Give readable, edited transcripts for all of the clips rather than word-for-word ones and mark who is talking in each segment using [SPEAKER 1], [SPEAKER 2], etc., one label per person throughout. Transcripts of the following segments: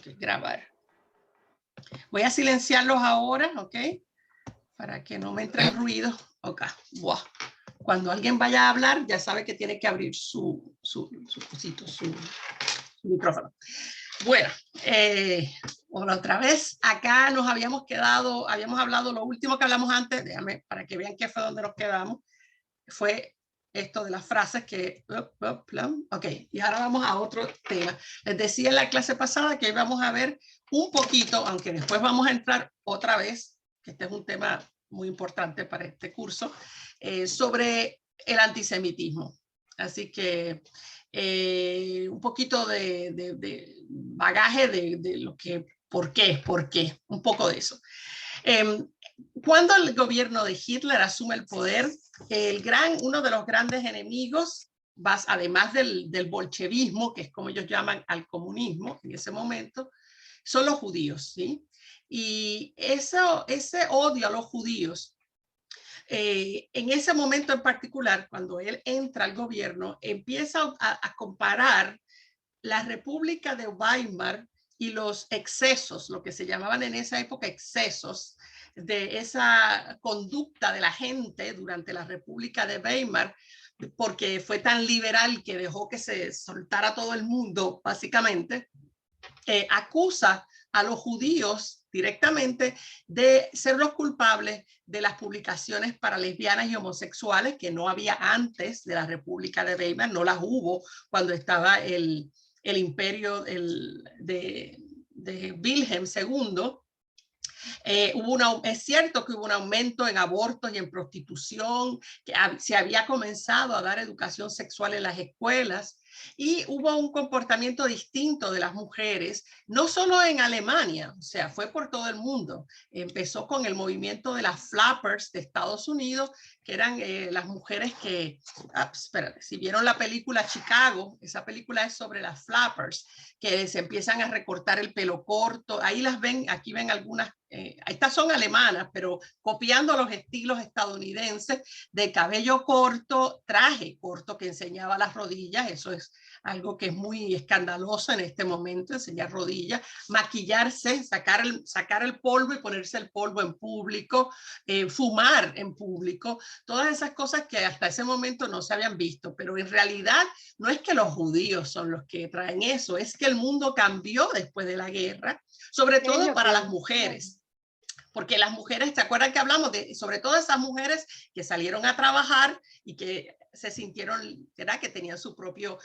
[SPEAKER 1] Ok, grabar. Voy a silenciarlos ahora, ¿ok? Para que no me entre ruido. Ok, wow. Cuando alguien vaya a hablar, ya sabe que tiene que abrir su micrófono. Bueno, otra vez, acá nos habíamos quedado, habíamos hablado, lo último que hablamos antes, déjame, para que vean qué fue donde nos quedamos, fue esto de las frases que, ok, y ahora vamos a otro tema. Les decía en la clase pasada que íbamos a ver un poquito, aunque después vamos a entrar otra vez, que este es un tema muy importante para este curso, sobre el antisemitismo. Así que un poquito de bagaje de lo que, por qué, un poco de eso. Cuando el gobierno de Hitler asume el poder, uno de los grandes enemigos, además del bolchevismo, que es como ellos llaman al comunismo en ese momento, son los judíos, ¿sí? Y ese odio a los judíos, en ese momento en particular, cuando él entra al gobierno, empieza a comparar la República de Weimar y los excesos, lo que se llamaban en esa época excesos, de esa conducta de la gente durante la República de Weimar, porque fue tan liberal que dejó que se soltara todo el mundo, básicamente, acusa a los judíos directamente de ser los culpables de las publicaciones para lesbianas y homosexuales que no había antes de la República de Weimar, no las hubo cuando estaba el imperio de Wilhelm II. Es cierto que hubo un aumento en abortos y en prostitución, que se había comenzado a dar educación sexual en las escuelas y hubo un comportamiento distinto de las mujeres, no solo en Alemania, o sea, fue por todo el mundo. Empezó con el movimiento de las flappers de Estados Unidos, que eran las mujeres que, espérate, si vieron la película Chicago, esa película es sobre las flappers, que se empiezan a recortar el pelo corto, ahí las ven, aquí ven algunas, estas son alemanas, pero copiando los estilos estadounidenses de cabello corto, traje corto que enseñaba las rodillas, eso es algo que es muy escandaloso en este momento, enseñar rodillas, maquillarse, sacar el polvo y ponerse el polvo en público, fumar en público, todas esas cosas que hasta ese momento no se habían visto, pero en realidad no es que los judíos son los que traen eso, es que el mundo cambió después de la guerra, sobre todo para las mujeres. Porque las mujeres, ¿te acuerdan que hablamos de, sobre todo esas mujeres que salieron a trabajar y que se sintieron, ¿verdad?, que tenían su propio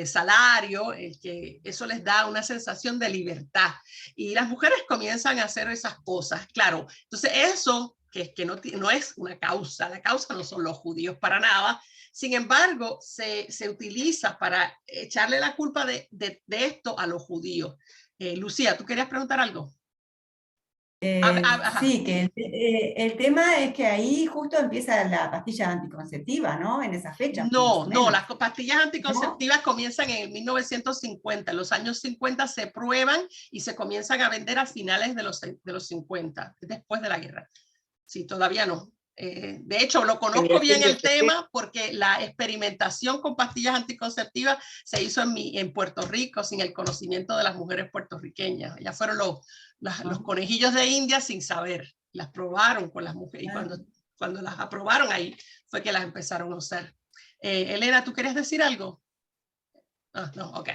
[SPEAKER 1] salario, que eso les da una sensación de libertad. Y las mujeres comienzan a hacer esas cosas, claro. Entonces eso, que no es una causa, la causa no son los judíos para nada. Sin embargo, se utiliza para echarle la culpa de esto a los judíos. Lucía, ¿tú querías preguntar algo?
[SPEAKER 2] Sí, que el tema es que ahí justo empieza la pastilla anticonceptiva, ¿no? En esa fecha, más o
[SPEAKER 1] No,
[SPEAKER 2] menos.
[SPEAKER 1] las pastillas anticonceptivas
[SPEAKER 2] ¿No?
[SPEAKER 1] comienzan en el 1950. En los años 50 se prueban y se comienzan a vender a finales de los 50, después de la guerra. Sí, todavía no. De hecho, lo conozco bien el tema porque la experimentación con pastillas anticonceptivas se hizo en Puerto Rico sin el conocimiento de las mujeres puertorriqueñas. Ellas fueron los conejillos de India sin saber. Las probaron con las mujeres y cuando las aprobaron ahí fue que las empezaron a usar. Elena, ¿tú querías decir algo? No, ok.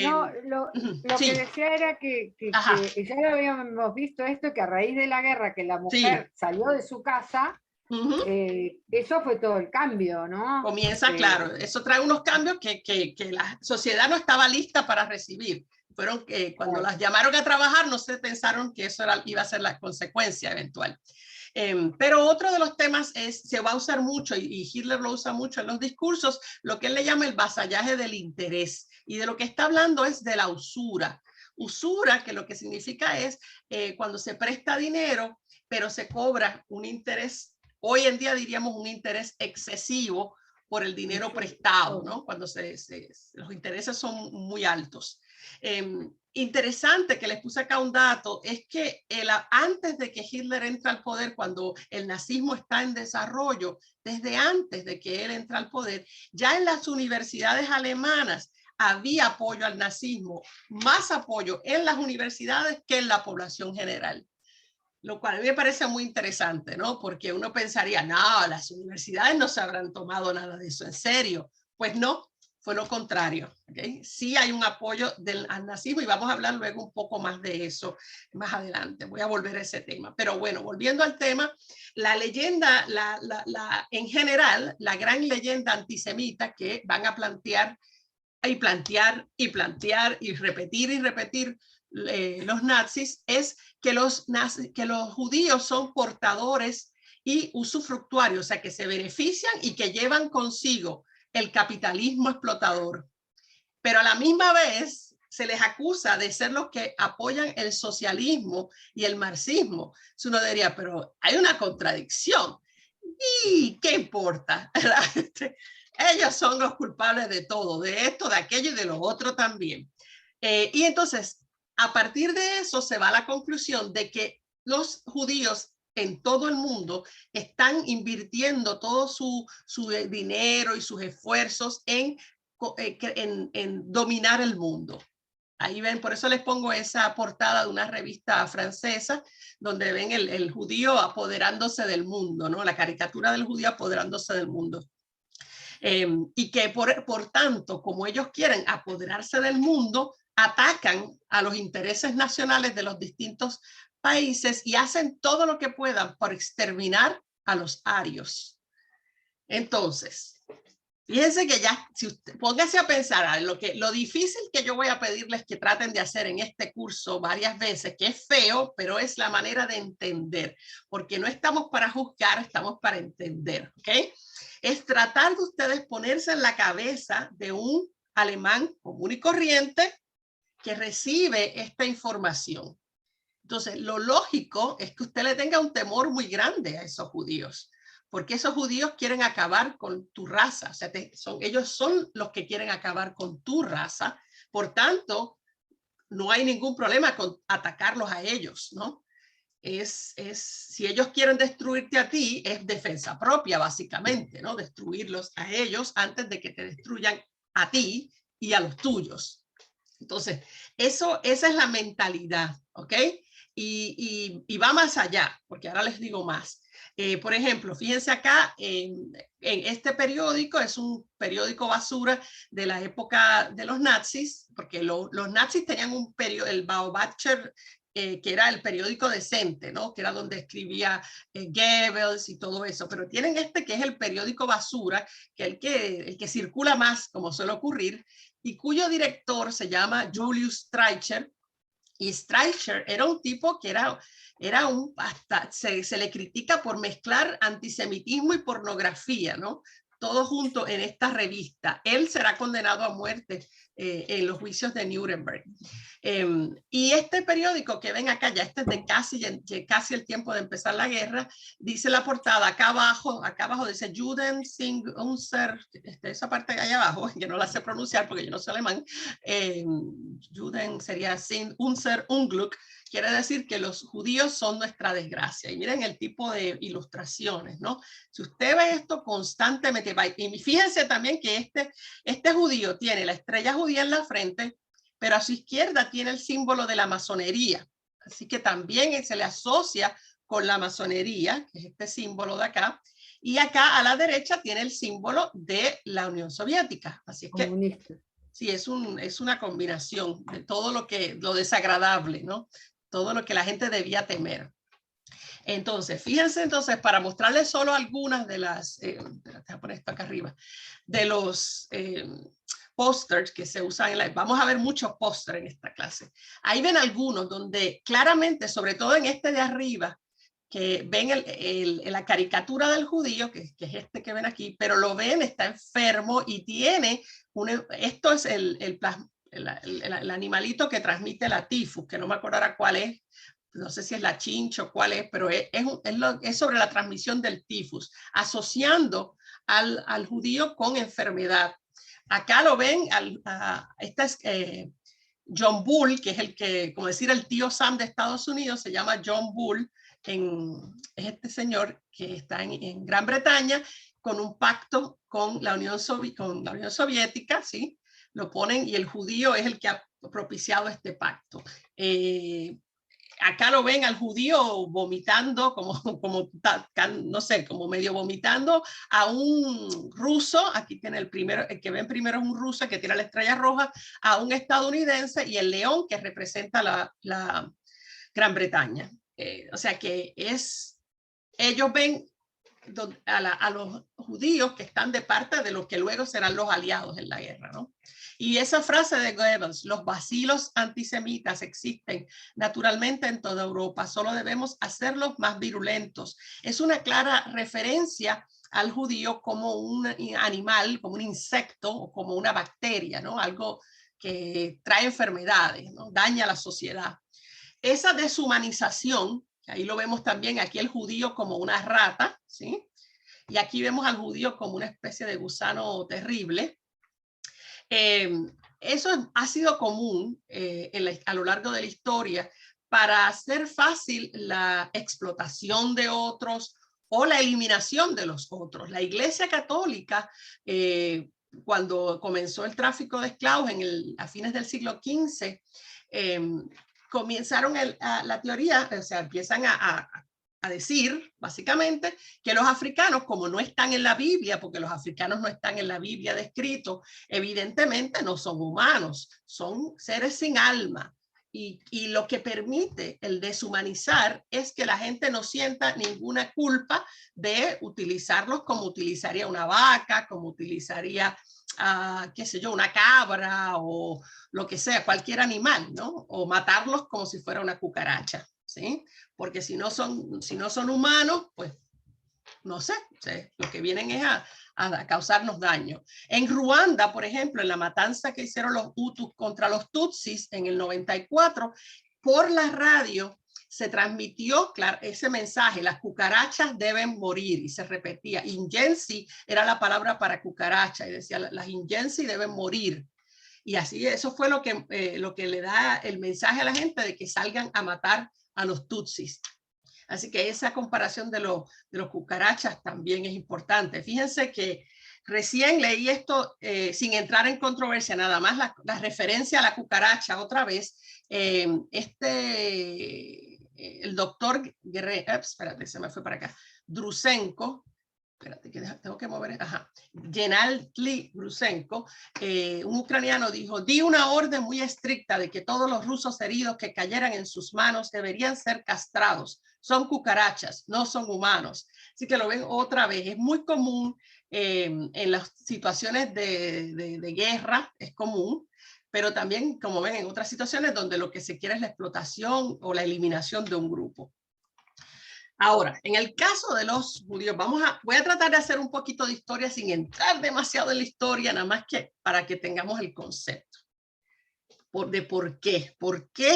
[SPEAKER 3] No, lo
[SPEAKER 1] sí.
[SPEAKER 3] que decía era que ya lo habíamos visto esto, que a raíz de la guerra, que la mujer salió de su casa, eso fue todo el cambio, ¿no?
[SPEAKER 1] Comienza, claro, eso trae unos cambios que la sociedad no estaba lista para recibir. Fueron que cuando las llamaron a trabajar no se pensaron que eso iba a ser la consecuencia eventual. Pero otro de los temas se va a usar mucho, y Hitler lo usa mucho en los discursos, lo que él le llama el vasallaje del interés. Y de lo que está hablando es de la usura. Usura, que lo que significa es cuando se presta dinero, pero se cobra un interés, hoy en día diríamos un interés excesivo por el dinero prestado, ¿no? Cuando los intereses son muy altos. Interesante que les puse acá un dato, es que antes de que Hitler entra al poder, cuando el nazismo está en desarrollo, desde antes de que él entra al poder, ya en las universidades alemanas había apoyo al nazismo, más apoyo en las universidades que en la población general. Lo cual a mí me parece muy interesante, ¿no? Porque uno pensaría, no, las universidades no se habrán tomado nada de eso en serio. Pues no, fue lo contrario. ¿Okay? Sí hay un apoyo al nazismo y vamos a hablar luego un poco más de eso más adelante. Voy a volver a ese tema. Pero bueno, volviendo al tema, la leyenda, en general, la gran leyenda antisemita que van a plantear y repetir los nazis es que los judíos son portadores y usufructuarios, o sea, que se benefician y que llevan consigo el capitalismo explotador. Pero a la misma vez se les acusa de ser los que apoyan el socialismo y el marxismo. Uno diría, pero hay una contradicción. ¿Y qué importa? Ellos son los culpables de todo, de esto, de aquello y de lo otro también. Y entonces, a partir de eso se va a la conclusión de que los judíos en todo el mundo están invirtiendo todo su dinero y sus esfuerzos en dominar el mundo. Ahí ven, por eso les pongo esa portada de una revista francesa donde ven el judío apoderándose del mundo, ¿no? La caricatura del judío apoderándose del mundo. Y que por tanto, como ellos quieren apoderarse del mundo, atacan a los intereses nacionales de los distintos países y hacen todo lo que puedan por exterminar a los arios. Entonces, fíjense que ya, si usted, póngase a pensar lo difícil que yo voy a pedirles que traten de hacer en este curso varias veces, que es feo, pero es la manera de entender, porque no estamos para juzgar, estamos para entender, ¿ok? Es tratar de ustedes ponerse en la cabeza de un alemán común y corriente que recibe esta información. Entonces, lo lógico es que usted le tenga un temor muy grande a esos judíos, porque esos judíos quieren acabar con tu raza, o sea, ellos son los que quieren acabar con tu raza, por tanto, no hay ningún problema con atacarlos a ellos, ¿no? Si ellos quieren destruirte a ti, es defensa propia, básicamente, ¿no? Destruirlos a ellos antes de que te destruyan a ti y a los tuyos. Entonces, esa es la mentalidad, ¿ok? Y va más allá, porque ahora les digo más. Por ejemplo, fíjense acá, en este periódico, es un periódico basura de la época de los nazis, porque los nazis tenían un periódico, el Beobacher, que era el periódico decente, ¿no? Que era donde escribía Goebbels y todo eso, pero tienen este que es el periódico basura, que el que circula más, como suele ocurrir, y cuyo director se llama Julius Streicher. Y Streicher era un tipo que hasta se le critica por mezclar antisemitismo y pornografía, ¿no? Todo junto en esta revista. Él será condenado a muerte en los juicios de Nuremberg. Y este periódico que ven acá, ya este es de casi el tiempo de empezar la guerra, dice la portada, acá abajo dice Juden sind unser, esa parte de allá abajo, que no la sé pronunciar porque yo no sé alemán, Juden sería sind unser Unglück, quiere decir que los judíos son nuestra desgracia. Y miren el tipo de ilustraciones, ¿no? Si usted ve esto constantemente, y fíjense también que este judío tiene la estrella judía en la frente, pero a su izquierda tiene el símbolo de la masonería. Así que también se le asocia con la masonería, que es este símbolo de acá. Y acá a la derecha tiene el símbolo de la Unión Soviética. Así que comunista. Sí, es una combinación de todo lo desagradable, ¿no? Todo lo que la gente debía temer. Entonces, fíjense, para mostrarles solo algunas de las, voy a poner esto acá arriba, de los pósters que se usan vamos a ver muchos pósters en esta clase. Ahí ven algunos donde claramente, sobre todo en este de arriba, que ven la caricatura del judío, que es este que ven aquí, pero lo ven, está enfermo y tiene, esto es el animalito que transmite la tifus, que no me acuerdo ahora cuál es, no sé si es la chincha o cuál es, pero es sobre la transmisión del tifus, asociando al judío con enfermedad. Acá lo ven, esta es John Bull, que es como decir, el tío Sam de Estados Unidos, se llama John Bull, es este señor que está en Gran Bretaña con un pacto con la Unión Soviética, ¿sí? lo ponen, y el judío es el que ha propiciado este pacto. Acá lo ven al judío vomitando, no sé, como medio vomitando a un ruso. Aquí tiene el primero, el que ven primero es un ruso que tiene la estrella roja, a un estadounidense, y el león que representa la Gran Bretaña. O sea que ellos ven a los judíos que están de parte de los que luego serán los aliados en la guerra, ¿no? Y esa frase de Goebbels, los vacilos antisemitas existen naturalmente en toda Europa, solo debemos hacerlos más virulentos. Es una clara referencia al judío como un animal, como un insecto o como una bacteria, ¿no? Algo que trae enfermedades, ¿no? Daña a la sociedad. Esa deshumanización, ahí lo vemos también, aquí el judío como una rata, ¿sí? Y aquí vemos al judío como una especie de gusano terrible. Eso ha sido común a lo largo de la historia para hacer fácil la explotación de otros o la eliminación de los otros. La Iglesia Católica, cuando comenzó el tráfico de esclavos a fines del siglo XV, comenzaron la teoría, o sea, empiezan a decir básicamente que los africanos, como no están en la Biblia, porque los africanos no están en la Biblia descritos, evidentemente no son humanos, son seres sin alma. Y lo que permite el deshumanizar es que la gente no sienta ninguna culpa de utilizarlos como utilizaría una vaca, como utilizaría, qué sé yo, una cabra o lo que sea, cualquier animal, ¿no? O matarlos como si fuera una cucaracha, ¿sí? Porque si no son humanos, pues no sé, lo que vienen es a causarnos daño. En Ruanda, por ejemplo, en la matanza que hicieron los Hutus contra los Tutsis en el 94, por la radio se transmitió, claro, ese mensaje: las cucarachas deben morir, y se repetía. Injensi era la palabra para cucaracha, y decía, las Injensi deben morir. Y así, eso fue lo que le da el mensaje a la gente de que salgan a matar a los Tutsis. Así que esa comparación de los cucarachas también es importante. Fíjense que recién leí esto sin entrar en controversia, nada más la referencia a la cucaracha otra vez. El doctor espérate, se me fue para acá, Drusenko, espérate que tengo que mover, Gennady Drusenko, un ucraniano, dijo: di una orden muy estricta de que todos los rusos heridos que cayeran en sus manos deberían ser castrados. Son cucarachas, no son humanos. Así que lo ven otra vez. Es muy común en las situaciones de guerra, es común, pero también, como ven, en otras situaciones donde lo que se quiere es la explotación o la eliminación de un grupo. Ahora, en el caso de los judíos, voy a tratar de hacer un poquito de historia sin entrar demasiado en la historia, nada más que para que tengamos el concepto de por qué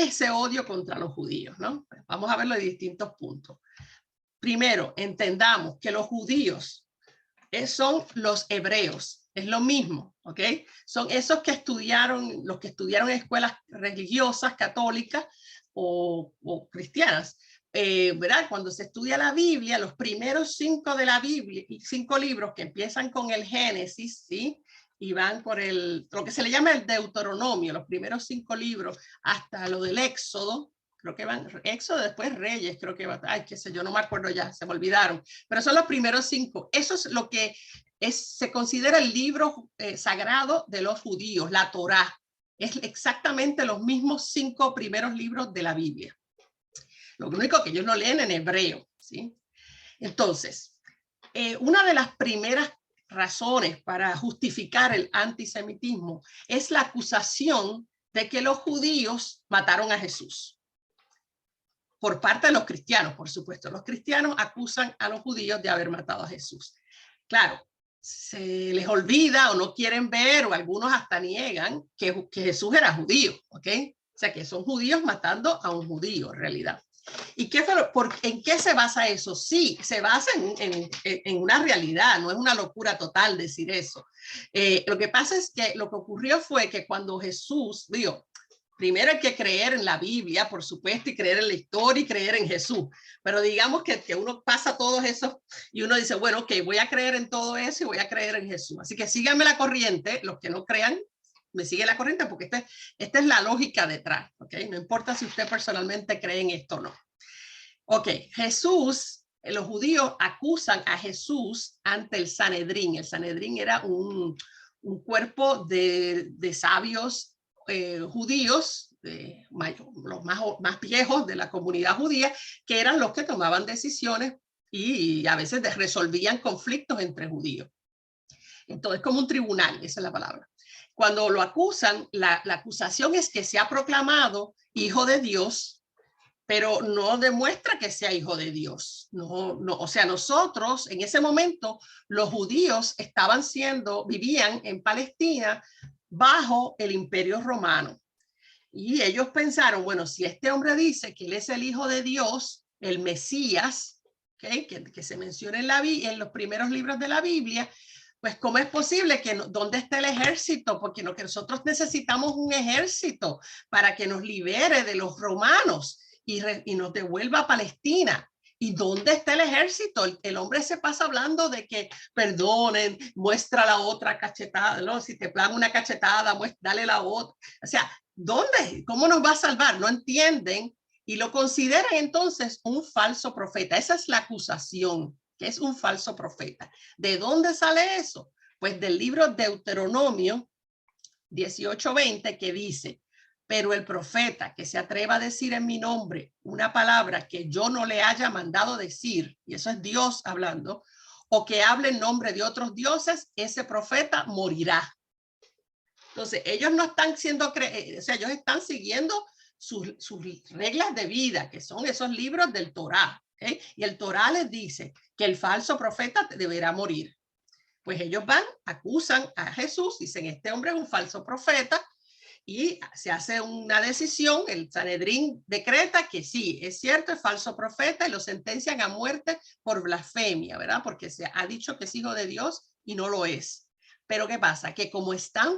[SPEAKER 1] ese odio contra los judíos, ¿no? Vamos a verlo de distintos puntos. Primero, entendamos que los judíos son los hebreos, es lo mismo, ¿ok? Son esos que estudiaron, los que estudiaron en escuelas religiosas, católicas o cristianas. ¿Verdad? Cuando se estudia la Biblia, los primeros 5 de la Biblia, 5 libros que empiezan con el Génesis, ¿sí? Y van por lo que se le llama el Deuteronomio, los primeros 5 libros, hasta lo del Éxodo. Creo que van Éxodo, después Reyes, creo que va, qué sé yo, no me acuerdo ya, se me olvidaron, pero son los primeros 5. Eso es lo que se considera el libro sagrado de los judíos, la Torá. Es exactamente los mismos 5 primeros libros de la Biblia. Lo único que ellos no leen en hebreo, ¿sí? Entonces, una de las primeras razones para justificar el antisemitismo es la acusación de que los judíos mataron a Jesús. Por parte de los cristianos, por supuesto. Los cristianos acusan a los judíos de haber matado a Jesús. Claro, se les olvida o no quieren ver, o algunos hasta niegan que Jesús era judío, ¿ok? O sea, que son judíos matando a un judío en realidad. ¿Y en qué se basa eso? Sí, se basa en una realidad, no es una locura total decir eso. Lo que pasa es que lo que ocurrió fue que cuando Jesús, primero hay que creer en la Biblia, por supuesto, y creer en la historia y creer en Jesús. Pero digamos que uno pasa todo eso y uno dice, bueno, ok, voy a creer en todo eso y voy a creer en Jesús. Así que síganme la corriente, los que no crean, me sigue la corriente porque esta es la lógica detrás, ¿ok? No importa si usted personalmente cree en esto o no. Ok, Jesús, los judíos acusan a Jesús ante el Sanedrín. El Sanedrín era un cuerpo de sabios judíos, los más viejos de la comunidad judía, que eran los que tomaban decisiones y a veces resolvían conflictos entre judíos. Entonces, como un tribunal, esa es la palabra. Cuando lo acusan, la acusación es que se ha proclamado hijo de Dios, pero no demuestra que sea hijo de Dios. No, o sea, nosotros en ese momento, los judíos vivían en Palestina bajo el Imperio Romano. Y ellos pensaron, bueno, si este hombre dice que él es el hijo de Dios, el Mesías, ¿okay? que se menciona en los primeros libros de la Biblia, pues ¿cómo es posible que dónde está el ejército? Porque nosotros necesitamos un ejército para que nos libere de los romanos y nos devuelva a Palestina. ¿Y dónde está el ejército? El hombre se pasa hablando de que perdonen, muestra la otra cachetada, ¿no? Si te plan una cachetada, dale la otra. O sea, ¿dónde? ¿Cómo nos va a salvar? No entienden y lo consideran entonces un falso profeta. Esa es la acusación, que es un falso profeta. ¿De dónde sale eso? Pues del libro Deuteronomio 18:20, que dice: pero el profeta que se atreva a decir en mi nombre una palabra que yo no le haya mandado decir, y eso es Dios hablando, o que hable en nombre de otros dioses, ese profeta morirá. Entonces, ellos no están o sea, ellos están siguiendo sus reglas de vida, que son esos libros del Torá, ¿okay? Y el Torá les dice que el falso profeta deberá morir. Pues ellos acusan a Jesús, dicen, este hombre es un falso profeta, y se hace una decisión, el Sanedrín decreta que sí, es cierto, es falso profeta, y lo sentencian a muerte por blasfemia, ¿verdad? Porque se ha dicho que es hijo de Dios y no lo es. Pero ¿qué pasa? Que como están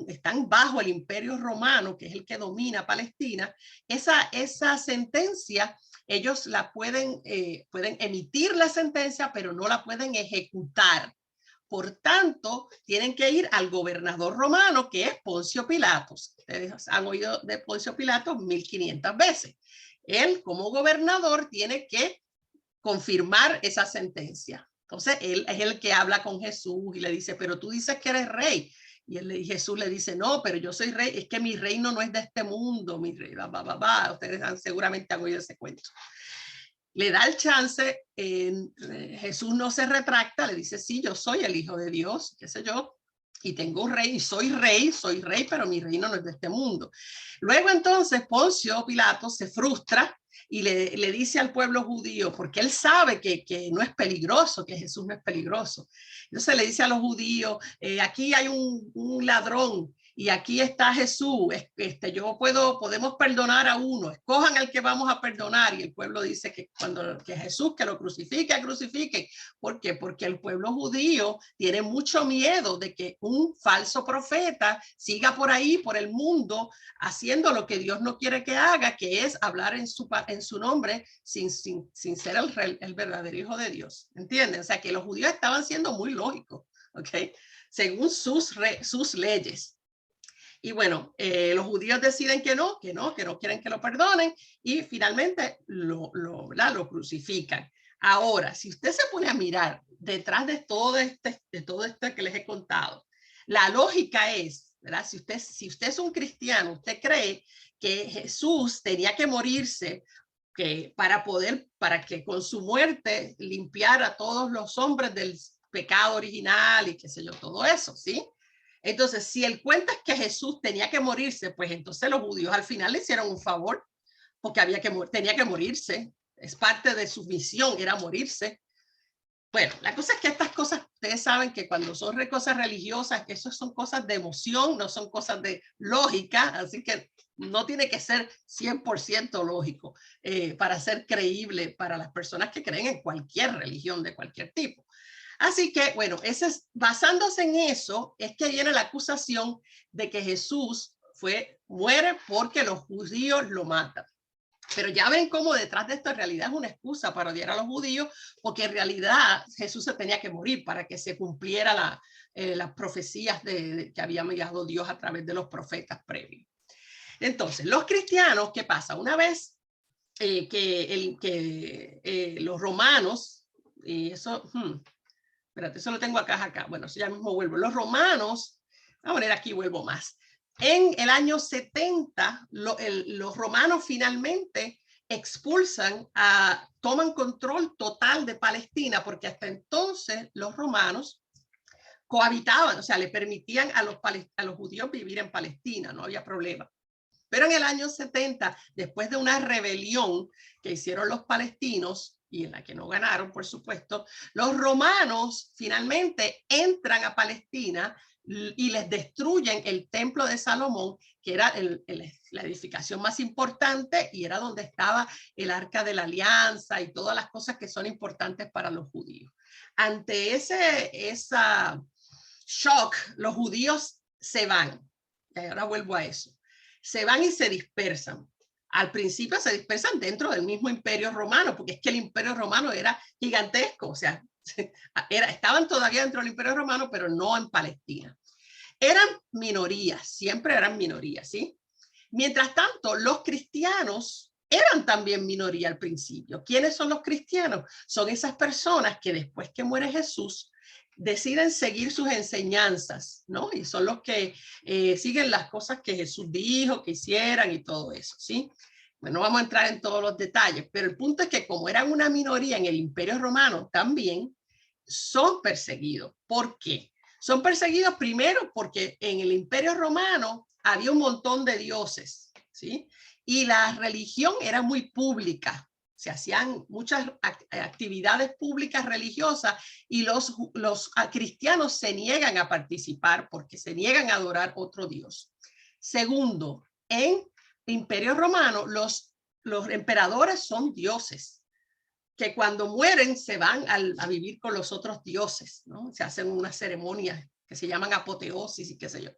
[SPEAKER 1] están bajo el Imperio Romano, que es el que domina Palestina, esa sentencia, ellos la pueden emitir la sentencia, pero no la pueden ejecutar. Por tanto, tienen que ir al gobernador romano, que es Poncio Pilatos. Ustedes han oído de Poncio Pilatos 1500 veces. Él, como gobernador, tiene que confirmar esa sentencia. Entonces, él es el que habla con Jesús y le dice, pero tú dices que eres rey. Y Jesús le dice, no, pero yo soy rey, es que mi reino no es de este mundo, mi rey, Ustedes seguramente han oído ese cuento. Le da el chance, Jesús no se retracta, le dice, sí, yo soy el hijo de Dios, qué sé yo, y tengo un rey, y soy rey, pero mi reino no es de este mundo. Luego entonces Poncio Pilato se frustra y le dice al pueblo judío, porque él sabe que no es peligroso, que Jesús no es peligroso. Entonces le dice a los judíos, aquí hay un ladrón, y aquí está Jesús, podemos perdonar a uno, escojan al que vamos a perdonar. Y el pueblo dice que Jesús, que lo crucifique. ¿Por qué? Porque el pueblo judío tiene mucho miedo de que un falso profeta siga por ahí, por el mundo, haciendo lo que Dios no quiere que haga, que es hablar en su nombre sin ser el verdadero hijo de Dios. ¿Entienden? O sea, que los judíos estaban siendo muy lógicos, ¿ok? Según sus leyes. Y bueno, los judíos deciden que no quieren que lo perdonen, y finalmente lo crucifican. Ahora, si usted se pone a mirar detrás de todo esto que les he contado, la lógica es, ¿verdad? Si usted es un cristiano, usted cree que Jesús tenía que morirse para que con su muerte limpiara a todos los hombres del pecado original y qué sé yo, todo eso, ¿sí? Entonces, si el cuento es que Jesús tenía que morirse, pues entonces los judíos al final le hicieron un favor, porque tenía que morirse. Es parte de su misión, era morirse. Bueno, la cosa es que estas cosas, ustedes saben que cuando son cosas religiosas, eso son cosas de emoción, no son cosas de lógica, así que no tiene que ser 100% lógico para ser creíble para las personas que creen en cualquier religión de cualquier tipo. Así que, bueno, basándose en eso, es que viene la acusación de que Jesús muere porque los judíos lo matan. Pero ya ven cómo detrás de esto en realidad es una excusa para odiar a los judíos, porque en realidad Jesús se tenía que morir para que se cumpliera las profecías que había enviado Dios a través de los profetas previos. Entonces, los cristianos, ¿qué pasa? Una vez los romanos, y eso, espérate, eso lo tengo acá. Bueno, eso ya mismo vuelvo. Los romanos, voy a poner aquí, vuelvo más. En el año 70, los romanos finalmente expulsan, toman control total de Palestina, porque hasta entonces los romanos cohabitaban, o sea, le permitían a los judíos vivir en Palestina, no había problema. Pero en el año 70, después de una rebelión que hicieron los palestinos, y en la que no ganaron, por supuesto, los romanos finalmente entran a Palestina y les destruyen el templo de Salomón, que era la edificación más importante y era donde estaba el Arca de la Alianza y todas las cosas que son importantes para los judíos. Ante esa shock, los judíos se van. Y ahora vuelvo a eso. Se van y se dispersan. Al principio se dispersan dentro del mismo Imperio Romano, porque es que el Imperio Romano era gigantesco, o sea, estaban todavía dentro del Imperio Romano, pero no en Palestina. Eran minorías, siempre eran minorías, ¿sí? Mientras tanto, los cristianos eran también minoría al principio. ¿Quiénes son los cristianos? Son esas personas que después que muere Jesús, deciden seguir sus enseñanzas, ¿no? Y son los que siguen las cosas que Jesús dijo que hicieran y todo eso, ¿sí? Bueno, no vamos a entrar en todos los detalles, pero el punto es que como eran una minoría en el Imperio Romano también, son perseguidos. ¿Por qué? Son perseguidos primero porque en el Imperio Romano había un montón de dioses, ¿sí? Y la religión era muy pública. Se hacían muchas actividades públicas religiosas y los cristianos se niegan a participar porque se niegan a adorar otro Dios. Segundo, en el Imperio Romano los emperadores son dioses que cuando mueren se van a vivir con los otros dioses, ¿no? Se hacen unas ceremonias que se llaman apoteosis y qué sé yo.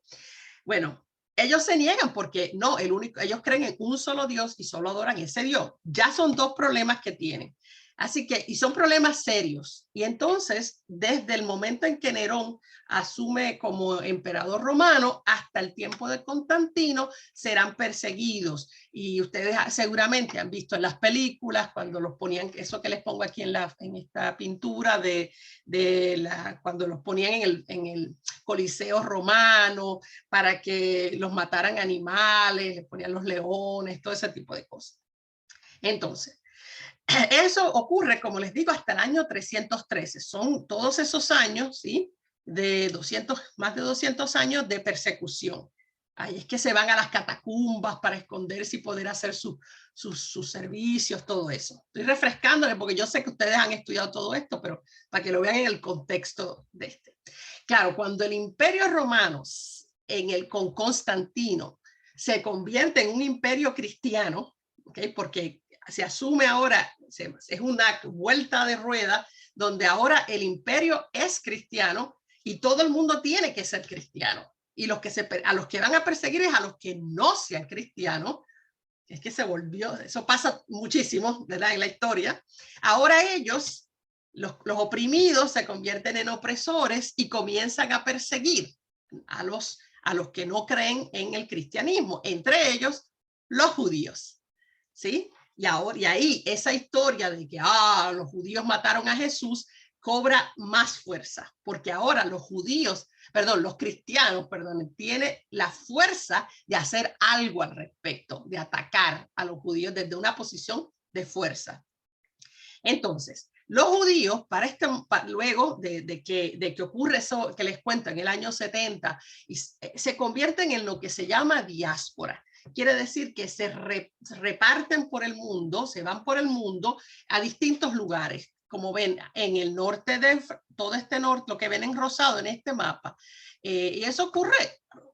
[SPEAKER 1] Bueno, ellos se niegan porque no, ellos creen en un solo Dios y solo adoran ese Dios. Ya son dos problemas que tienen. Así que, y son problemas serios. Y entonces, desde el momento en que Nerón asume como emperador romano hasta el tiempo de Constantino, serán perseguidos. Y ustedes seguramente han visto en las películas cuando los ponían, eso que les pongo aquí en esta pintura cuando los ponían en el Coliseo romano para que los mataran animales, les ponían los leones, todo ese tipo de cosas. Entonces, eso ocurre, como les digo, hasta el año 313. Son todos esos años, ¿sí? Más de 200 años de persecución. Ahí es que se van a las catacumbas para esconderse y poder hacer sus servicios, todo eso. Estoy refrescándole porque yo sé que ustedes han estudiado todo esto, pero para que lo vean en el contexto de este. Claro, cuando el Imperio Romano, con Constantino, se convierte en un imperio cristiano, ¿okay? Porque se asume ahora, es una vuelta de rueda, donde ahora el imperio es cristiano y todo el mundo tiene que ser cristiano. Y a los que van a perseguir es a los que no sean cristianos. Es que se volvió, eso pasa muchísimo, ¿verdad? En la historia. Ahora ellos, los oprimidos, se convierten en opresores y comienzan a perseguir a los que no creen en el cristianismo, entre ellos los judíos, ¿sí? Y ahí esa historia de que los judíos mataron a Jesús cobra más fuerza, porque ahora los cristianos, tienen la fuerza de hacer algo al respecto, de atacar a los judíos desde una posición de fuerza. Entonces, los judíos, luego de que ocurre eso que les cuento en el año 70, se convierten en lo que se llama diáspora. Quiere decir que se reparten por el mundo, se van por el mundo a distintos lugares. Como ven, en el norte todo este norte, lo que ven en rosado en este mapa. Y eso ocurre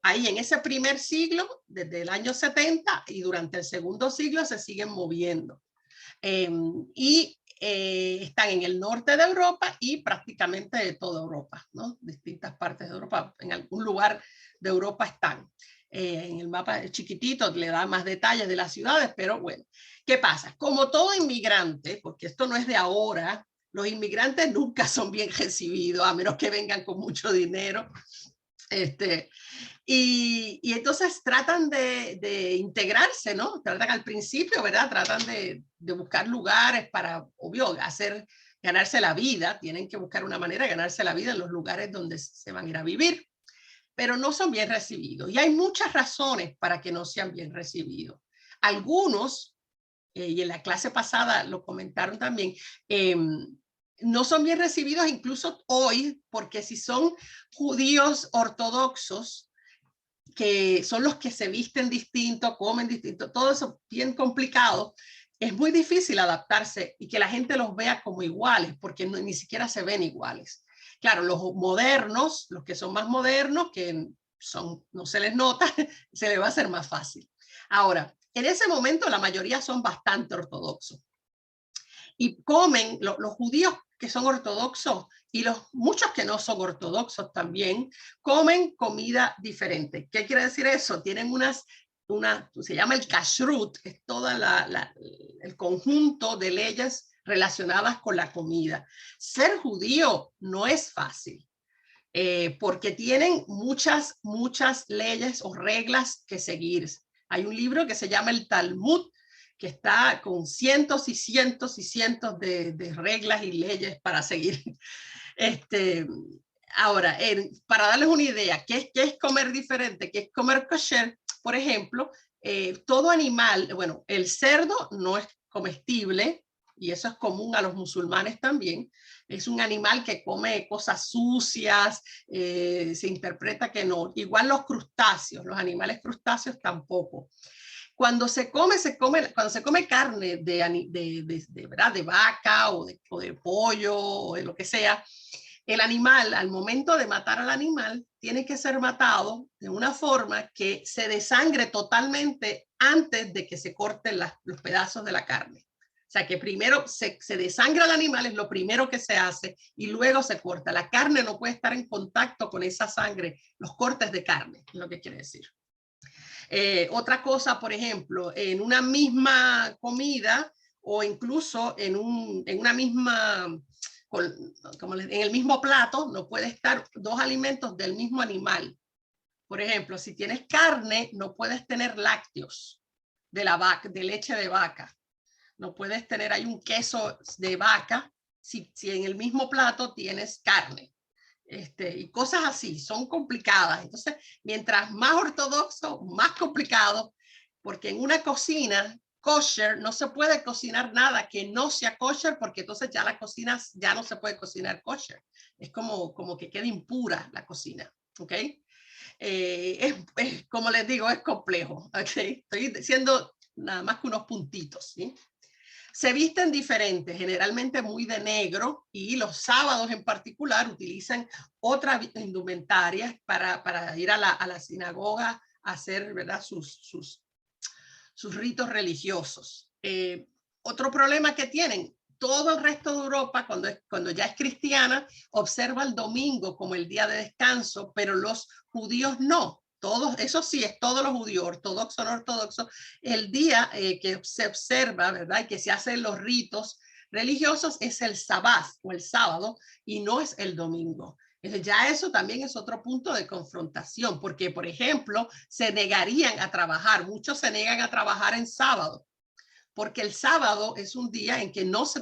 [SPEAKER 1] ahí en ese primer siglo, desde el año 70, y durante el segundo siglo se siguen moviendo. Están en el norte de Europa y prácticamente de toda Europa, ¿no? Distintas partes de Europa, en algún lugar de Europa están. En el mapa chiquitito le da más detalles de las ciudades, pero bueno, ¿qué pasa? Como todo inmigrante, porque esto no es de ahora, los inmigrantes nunca son bien recibidos, a menos que vengan con mucho dinero. Y entonces tratan de integrarse, ¿no? Tratan al principio, ¿verdad? Tratan de buscar lugares para, obvio, ganarse la vida. Tienen que buscar una manera de ganarse la vida en los lugares donde se van a ir a vivir, pero no son bien recibidos. Y hay muchas razones para que no sean bien recibidos. Algunos, y en la clase pasada lo comentaron también, no son bien recibidos incluso hoy, porque si son judíos ortodoxos, que son los que se visten distinto, comen distinto, todo eso bien complicado, es muy difícil adaptarse y que la gente los vea como iguales, porque ni siquiera se ven iguales. Claro, los modernos, los que son más modernos, que no se les nota, se les va a hacer más fácil. Ahora, en ese momento la mayoría son bastante ortodoxos. Y comen, los judíos que son ortodoxos y muchos que no son ortodoxos también, comen comida diferente. ¿Qué quiere decir eso? Tienen se llama el kashrut, es todo el conjunto de leyes relacionadas con la comida. Ser judío no es fácil, porque tienen muchas leyes o reglas que seguir. Hay un libro que se llama el Talmud, que está con cientos y cientos y cientos de reglas y leyes para seguir. Ahora, para darles una idea, ¿qué es comer diferente? ¿Qué es comer kosher? Por ejemplo, todo animal, bueno, el cerdo no es comestible, y eso es común a los musulmanes también. Es un animal que come cosas sucias, se interpreta que no. Igual los crustáceos, los animales crustáceos tampoco. Cuando se come carne de vaca o de pollo o de lo que sea, el animal, al momento de matar al animal, tiene que ser matado de una forma que se desangre totalmente antes de que se corten los pedazos de la carne. O sea, que primero se desangra el animal, es lo primero que se hace, y luego se corta. La carne no puede estar en contacto con esa sangre, los cortes de carne, es lo que quiere decir. Otra cosa, por ejemplo, en una misma comida o incluso en una misma, en el mismo plato, no puede estar dos alimentos del mismo animal. Por ejemplo, si tienes carne, no puedes tener lácteos de leche de vaca. No puedes tener, hay un queso de vaca si en el mismo plato tienes carne. Y cosas así, son complicadas. Entonces, mientras más ortodoxo, más complicado, porque en una cocina kosher no se puede cocinar nada que no sea kosher, porque entonces ya la cocina ya no se puede cocinar kosher. Es como que queda impura la cocina, ¿ok? Como les digo, es complejo, ¿ok? Estoy diciendo nada más que unos puntitos, ¿sí? Se visten diferentes, generalmente muy de negro, y los sábados en particular utilizan otra indumentaria para ir a la sinagoga a hacer, ¿verdad?, sus ritos religiosos. Otro problema que tienen, todo el resto de Europa, cuando ya es cristiana, observa el domingo como el día de descanso, pero los judíos no. Todos, eso sí, es todos los judíos, ortodoxos o no ortodoxos, el día que se observa, ¿verdad?, y que se hacen los ritos religiosos es el sabbat o el sábado, y no es el domingo. Ya eso también es otro punto de confrontación, porque, por ejemplo, se negarían a trabajar, muchos se niegan a trabajar en sábado, porque el sábado es un día en que no se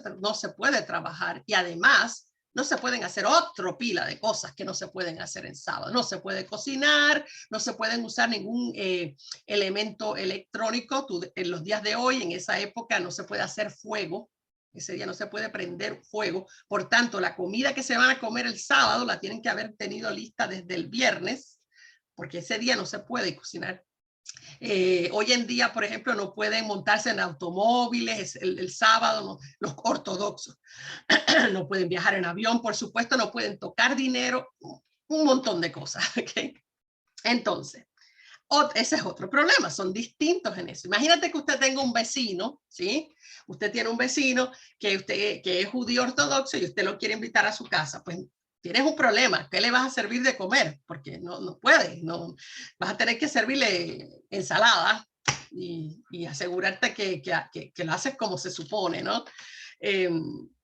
[SPEAKER 1] puede trabajar, y además no se pueden hacer otro pila de cosas que no se pueden hacer en sábado. No se puede cocinar, no se pueden usar ningún elemento electrónico. En los días de hoy, en esa época, no se puede hacer fuego. Ese día no se puede prender fuego. Por tanto, la comida que se van a comer el sábado la tienen que haber tenido lista desde el viernes, porque ese día no se puede cocinar. Hoy en día, por ejemplo, no pueden montarse en automóviles el sábado, no, los ortodoxos. No pueden viajar en avión, por supuesto, no pueden tocar dinero, un montón de cosas. ¿Okay? Entonces, ese es otro problema, son distintos en eso. Imagínate que usted tenga un vecino, ¿sí? Usted tiene un vecino que es judío ortodoxo y usted lo quiere invitar a su casa. Pues tienes un problema, ¿qué le vas a servir de comer? Porque no puedes, no, vas a tener que servirle ensalada y asegurarte que lo haces como se supone, ¿no?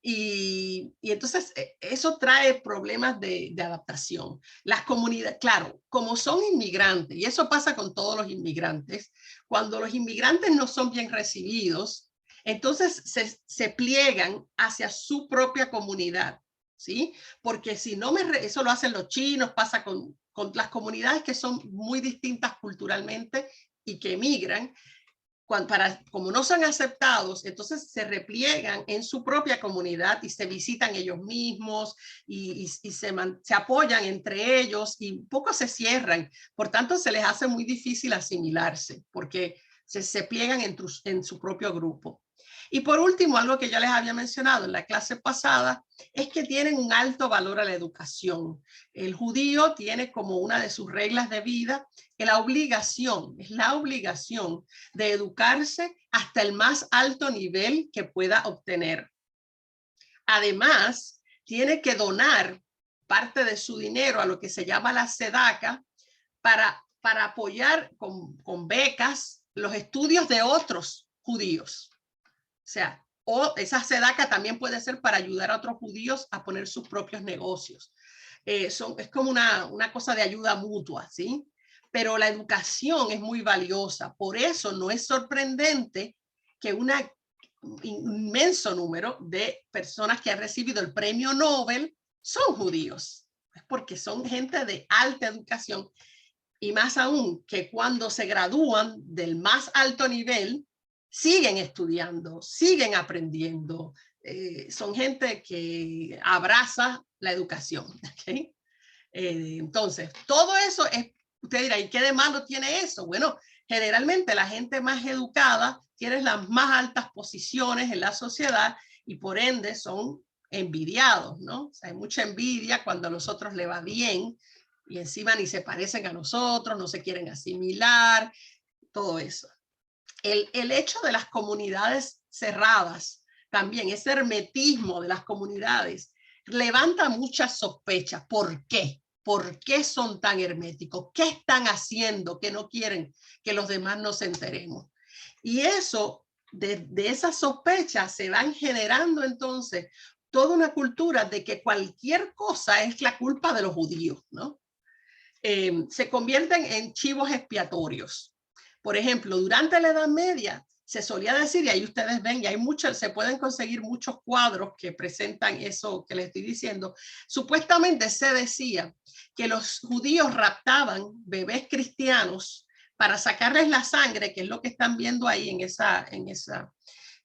[SPEAKER 1] Y entonces eso trae problemas de adaptación. Las comunidades, claro, como son inmigrantes, y eso pasa con todos los inmigrantes, cuando los inmigrantes no son bien recibidos, entonces se pliegan hacia su propia comunidad, ¿sí? Porque si no eso lo hacen los chinos, pasa con las comunidades que son muy distintas culturalmente y que emigran, como no son aceptados, entonces se repliegan en su propia comunidad y se visitan ellos mismos y se apoyan entre ellos y poco se cierran. Por tanto, se les hace muy difícil asimilarse porque se pliegan en su propio grupo. Y por último, algo que ya les había mencionado en la clase pasada, es que tienen un alto valor a la educación. El judío tiene como una de sus reglas de vida es la obligación de educarse hasta el más alto nivel que pueda obtener. Además, tiene que donar parte de su dinero a lo que se llama la sedaca para apoyar con becas los estudios de otros judíos. O sea, esa sedaca también puede ser para ayudar a otros judíos a poner sus propios negocios. Es como una cosa de ayuda mutua, ¿sí? Pero la educación es muy valiosa. Por eso no es sorprendente que un inmenso número de personas que han recibido el premio Nobel son judíos. Es porque son gente de alta educación y más aún que cuando se gradúan del más alto nivel, siguen estudiando, siguen aprendiendo. Son gente que abraza la educación. ¿Okay? Entonces, todo eso es, usted dirá, ¿y qué de malo tiene eso? Bueno, generalmente la gente más educada tiene las más altas posiciones en la sociedad y por ende son envidiados, ¿no? O sea, hay mucha envidia cuando a los otros le va bien y encima ni se parecen a nosotros, no se quieren asimilar, todo eso. El hecho de las comunidades cerradas, también ese hermetismo de las comunidades, levanta muchas sospechas. ¿Por qué? ¿Por qué son tan herméticos? ¿Qué están haciendo que no quieren que los demás nos enteremos? Y eso, de esas sospechas, se van generando entonces toda una cultura de que cualquier cosa es la culpa de los judíos, ¿no? Se convierten en chivos expiatorios. Por ejemplo, durante la Edad Media se solía decir, y ahí ustedes ven, y hay muchos, se pueden conseguir muchos cuadros que presentan eso que les estoy diciendo. Supuestamente se decía que los judíos raptaban bebés cristianos para sacarles la sangre, que es lo que están viendo ahí en esa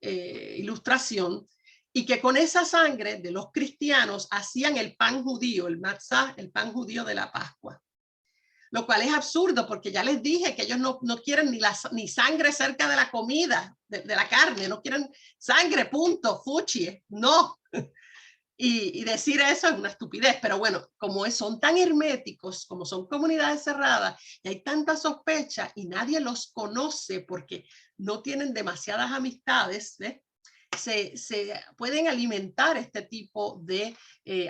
[SPEAKER 1] ilustración, y que con esa sangre de los cristianos hacían el pan judío, el matzah, el pan judío de la Pascua. Lo cual es absurdo porque ya les dije que ellos no quieren ni sangre cerca de la comida, de la carne, no quieren sangre, punto, fuchi, no. Y decir eso es una estupidez, pero bueno, como son tan herméticos, como son comunidades cerradas, y hay tanta sospecha y nadie los conoce porque no tienen demasiadas amistades, ¿ves? Se pueden alimentar este tipo de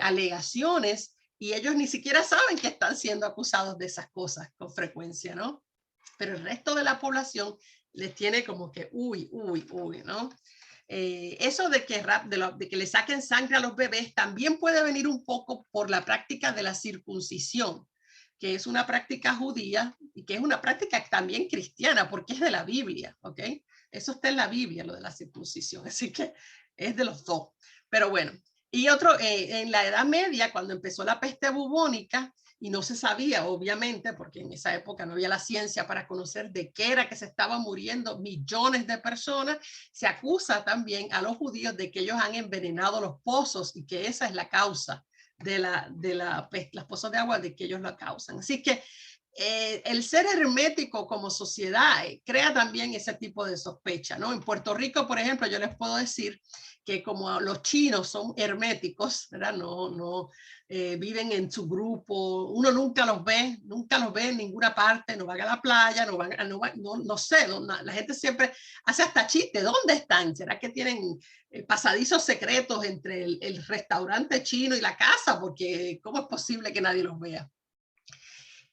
[SPEAKER 1] alegaciones y ellos ni siquiera saben que están siendo acusados de esas cosas con frecuencia, ¿no? Pero el resto de la población les tiene como que, uy, ¿no? Eso de que le saquen sangre a los bebés también puede venir un poco por la práctica de la circuncisión, que es una práctica judía y que es una práctica también cristiana, porque es de la Biblia, ¿ok? Eso está en la Biblia, lo de la circuncisión, así que es de los dos. Pero bueno, y otro, en la Edad Media, cuando empezó la peste bubónica, y no se sabía, obviamente, porque en esa época no había la ciencia para conocer de qué era que se estaban muriendo millones de personas, se acusa también a los judíos de que ellos han envenenado los pozos y que esa es la causa de las pozos de agua, de que ellos lo causan. Así que el ser hermético como sociedad crea también ese tipo de sospecha, ¿no? En Puerto Rico, por ejemplo, yo les puedo decir que como los chinos son herméticos, ¿verdad? No viven en su grupo, uno nunca los ve en ninguna parte, no van a la playa, no sé, la gente siempre hace hasta chiste, ¿dónde están? ¿Será que tienen pasadizos secretos entre el restaurante chino y la casa? Porque ¿cómo es posible que nadie los vea?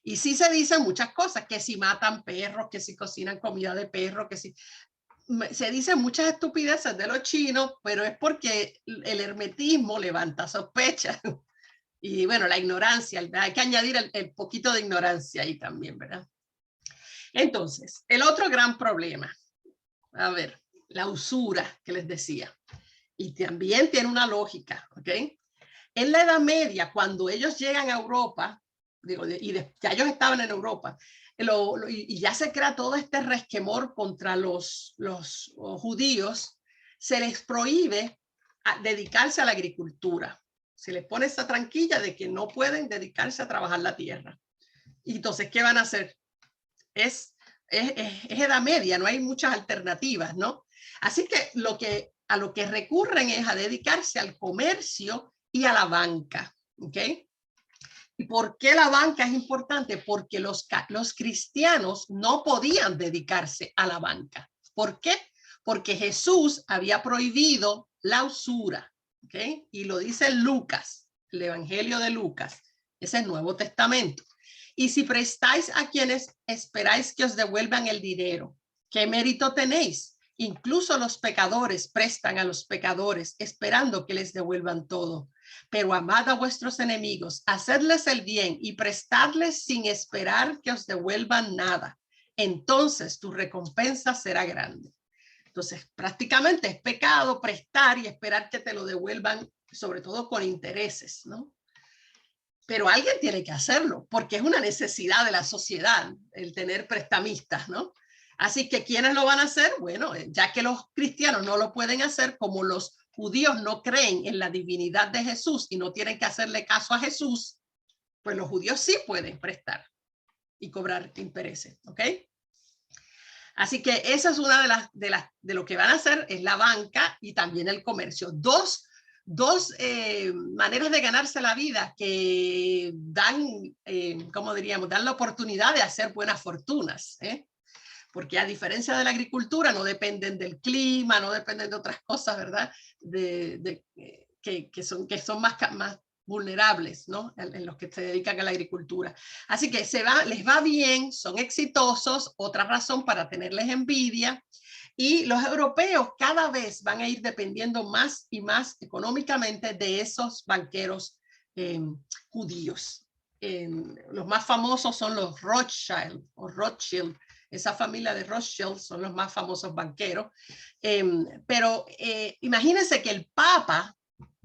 [SPEAKER 1] Y sí se dicen muchas cosas, que si matan perros, que si cocinan comida de perro, que si... Se dicen muchas estupideces de los chinos, pero es porque el hermetismo levanta sospechas. Y bueno, la ignorancia, hay que añadir el poquito de ignorancia ahí también, ¿verdad? Entonces, el otro gran problema, a ver, la usura que les decía. Y también tiene una lógica, ¿ok? En la Edad Media, cuando ellos llegan a Europa, ya ellos estaban en Europa, y ya se crea todo este resquemor contra los judíos, se les prohíbe dedicarse a la agricultura. Se les pone esa tranquilla de que no pueden dedicarse a trabajar la tierra. Y entonces, ¿qué van a hacer? Es Edad Media, no hay muchas alternativas, ¿no? Así que a lo que recurren es a dedicarse al comercio y a la banca, ¿ok? ¿Y por qué la banca es importante? Porque los cristianos no podían dedicarse a la banca. ¿Por qué? Porque Jesús había prohibido la usura, ¿ok? Y lo dice Lucas, el Evangelio de Lucas, es el Nuevo Testamento. Y si prestáis a quienes esperáis que os devuelvan el dinero, ¿qué mérito tenéis? Incluso los pecadores prestan a los pecadores esperando que les devuelvan todo. Pero amad a vuestros enemigos, hacedles el bien y prestadles sin esperar que os devuelvan nada. Entonces tu recompensa será grande. Entonces, prácticamente es pecado prestar y esperar que te lo devuelvan, sobre todo con intereses, ¿no? Pero alguien tiene que hacerlo, porque es una necesidad de la sociedad el tener prestamistas, ¿no? Así que, ¿quiénes lo van a hacer? Bueno, ya que los cristianos no lo pueden hacer, como los judíos no creen en la divinidad de Jesús y no tienen que hacerle caso a Jesús, pues los judíos sí pueden prestar y cobrar intereses, ¿ok? Así que esa es una de lo que van a hacer, es la banca y también el comercio. Dos maneras de ganarse la vida que dan, ¿cómo diríamos? Dan la oportunidad de hacer buenas fortunas, ¿eh? Porque a diferencia de la agricultura no dependen del clima, no dependen de otras cosas, ¿verdad? Que son más vulnerables, ¿no? En los que se dedican a la agricultura. Así que les va bien, son exitosos, otra razón para tenerles envidia. Y los europeos cada vez van a ir dependiendo más y más económicamente de esos banqueros judíos. Los más famosos son los Rothschild o Rothschild. Esa familia de Rothschild son los más famosos banqueros. Pero imagínense que el Papa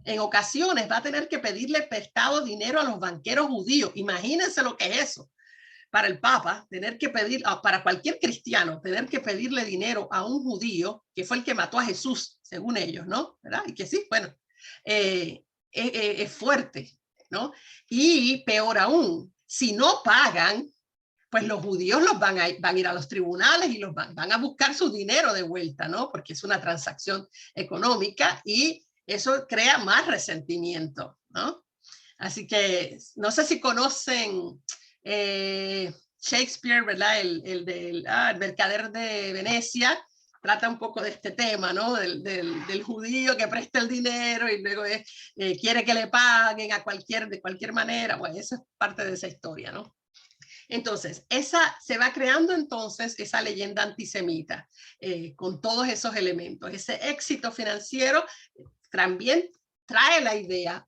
[SPEAKER 1] en ocasiones va a tener que pedirle prestado dinero a los banqueros judíos. Imagínense lo que es eso. Para el Papa, tener que pedir, para cualquier cristiano, tener que pedirle dinero a un judío, que fue el que mató a Jesús, según ellos, ¿no? ¿Verdad? Y que sí, bueno, es fuerte, ¿no? Y peor aún, si no pagan, pues los judíos van a ir a los tribunales y van a buscar su dinero de vuelta, ¿no? Porque es una transacción económica y eso crea más resentimiento, ¿no? Así que no sé si conocen Shakespeare, ¿verdad? El mercader de Venecia, trata un poco de este tema, ¿no? Del judío que presta el dinero y luego quiere que le paguen de cualquier manera. Bueno, esa es parte de esa historia, ¿no? Entonces, se va creando entonces esa leyenda antisemita con todos esos elementos. Ese éxito financiero también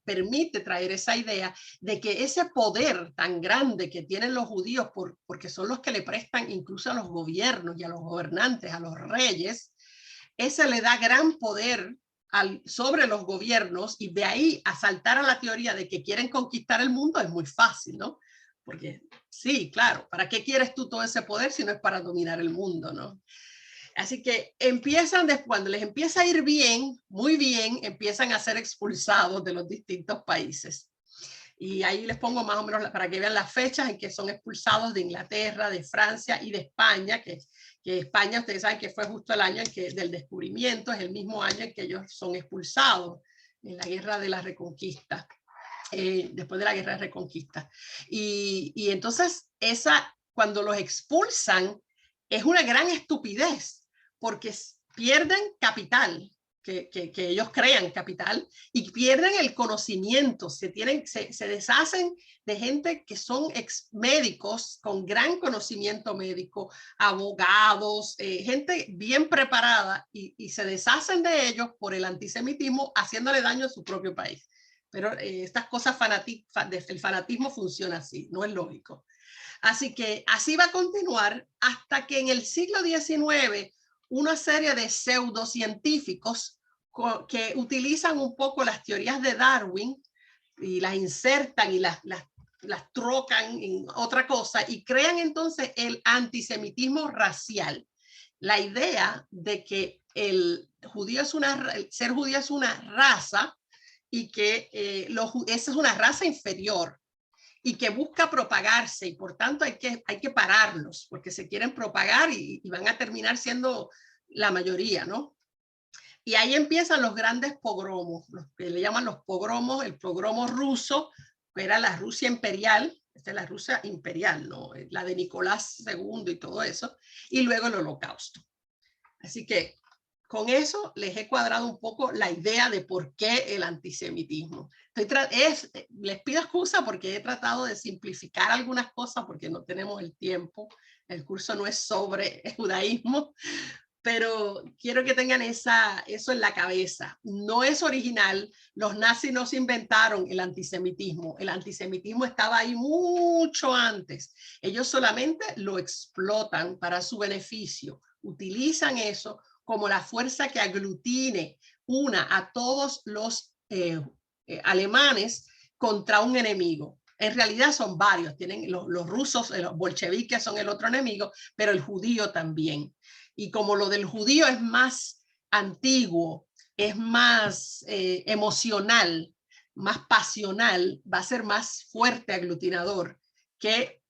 [SPEAKER 1] permite traer esa idea de que ese poder tan grande que tienen los judíos, porque son los que le prestan incluso a los gobiernos y a los gobernantes, a los reyes, ese le da gran poder sobre los gobiernos, y de ahí a saltar a la teoría de que quieren conquistar el mundo es muy fácil, ¿no? Porque sí, claro, ¿para qué quieres tú todo ese poder si no es para dominar el mundo, ¿no? Así que cuando les empieza a ir bien, muy bien, empiezan a ser expulsados de los distintos países. Y ahí les pongo más o menos para que vean las fechas en que son expulsados de Inglaterra, de Francia y de España, que España, ustedes saben que fue justo el año en que, del descubrimiento, es el mismo año en que ellos son expulsados en la Guerra de la Reconquista, después de la Guerra de Reconquista. Y entonces, cuando los expulsan, es una gran estupidez, porque pierden capital. Que ellos crean capital y pierden el conocimiento, se deshacen de gente que son médicos con gran conocimiento médico, abogados, gente bien preparada y se deshacen de ellos por el antisemitismo, haciéndole daño a su propio país. Pero estas cosas el fanatismo funciona así, no es lógico. Así que así va a continuar hasta que en el siglo XIX una serie de pseudocientíficos que utilizan un poco las teorías de Darwin y las insertan y las trocan en otra cosa y crean entonces el antisemitismo racial. La idea de que ser judío es una raza y que esa es una raza inferior y que busca propagarse y por tanto hay que pararlos porque se quieren propagar y van a terminar siendo la mayoría, ¿no? Y ahí empiezan los grandes pogromos, los que le llaman los pogromos, el pogromo ruso, que era la Rusia imperial, esta es la Rusia imperial, ¿no? La de Nicolás II y todo eso, y luego el Holocausto. Así que con eso les he cuadrado un poco la idea de por qué el antisemitismo. Les pido excusa porque he tratado de simplificar algunas cosas porque no tenemos el tiempo. El curso no es sobre judaísmo, pero quiero que tengan eso en la cabeza. No es original. Los nazis no se inventaron el antisemitismo. El antisemitismo estaba ahí mucho antes. Ellos solamente lo explotan para su beneficio. Utilizan eso como la fuerza que aglutine a todos los alemanes contra un enemigo. En realidad son varios. Tienen los rusos, los bolcheviques son el otro enemigo, pero el judío también. Y como lo del judío es más antiguo, es más emocional, más pasional, va a ser más fuerte aglutinador que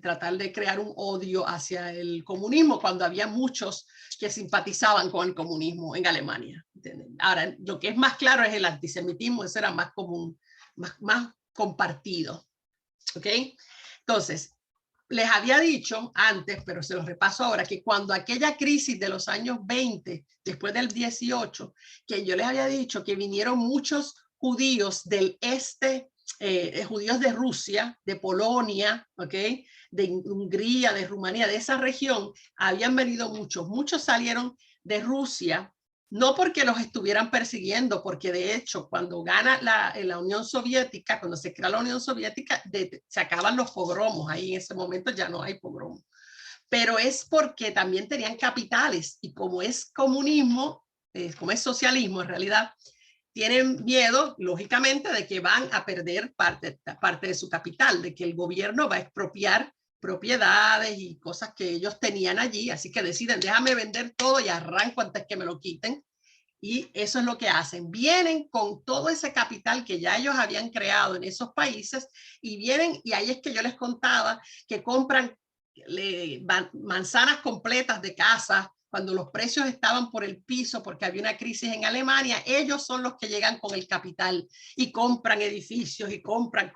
[SPEAKER 1] tratar de crear un odio hacia el comunismo cuando había muchos que simpatizaban con el comunismo en Alemania. Ahora, lo que es más claro es el antisemitismo, eso era más común, más compartido. ¿Ok? Entonces, les había dicho antes, pero se los repaso ahora, que cuando aquella crisis de los años 20, después del 18, que yo les había dicho que vinieron muchos judíos del este, judíos de Rusia, de Polonia, ¿okay? De Hungría, de Rumanía, de esa región, habían venido muchos salieron de Rusia, no porque los estuvieran persiguiendo, porque de hecho cuando gana la Unión Soviética, cuando se crea la Unión Soviética, se acaban los pogromos, ahí en ese momento ya no hay pogromos, pero es porque también tenían capitales y como es comunismo, como es socialismo en realidad, tienen miedo, lógicamente, de que van a perder parte de su capital, de que el gobierno va a expropiar propiedades y cosas que ellos tenían allí, así que deciden, déjame vender todo y arranco antes que me lo quiten. Y eso es lo que hacen. Vienen con todo ese capital que ya ellos habían creado en esos países y vienen, y ahí es que yo les contaba que compran manzanas completas de casas cuando los precios estaban por el piso porque había una crisis en Alemania. Ellos son los que llegan con el capital y compran edificios y compran.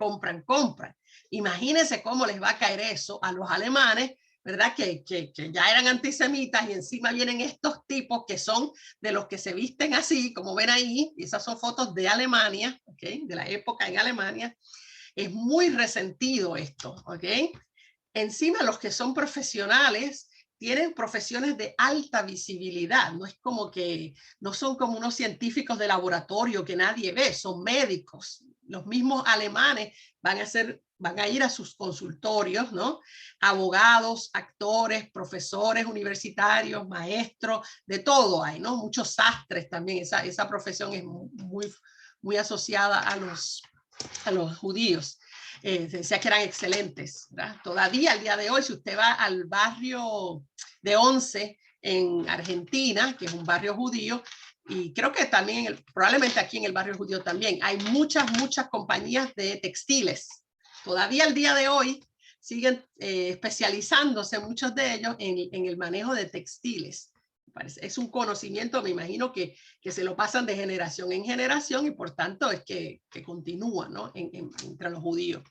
[SPEAKER 1] Imagínense cómo les va a caer eso a los alemanes, ¿verdad? Que ya eran antisemitas y encima vienen estos tipos que son de los que se visten así, como ven ahí, y esas son fotos de Alemania, ¿okay? De la época en Alemania. Es muy resentido esto, ¿ok? Encima los que son profesionales tienen profesiones de alta visibilidad, no es como que, no son como unos científicos de laboratorio que nadie ve, son médicos. Los mismos alemanes van a ir a sus consultorios, ¿no? Abogados, actores, profesores universitarios, maestros, de todo hay, ¿no? Muchos sastres también, esa profesión es muy asociada a los judíos. Decía que eran excelentes, ¿verdad? Todavía al día de hoy, si usted va al barrio de Once en Argentina, que es un barrio judío, Y creo que también, probablemente aquí en el barrio judío también, hay muchas compañías de textiles. Todavía al día de hoy siguen especializándose muchos de ellos en el manejo de textiles. Es un conocimiento, me imagino, que se lo pasan de generación en generación y por tanto es que continúa, ¿no? Entre los judíos.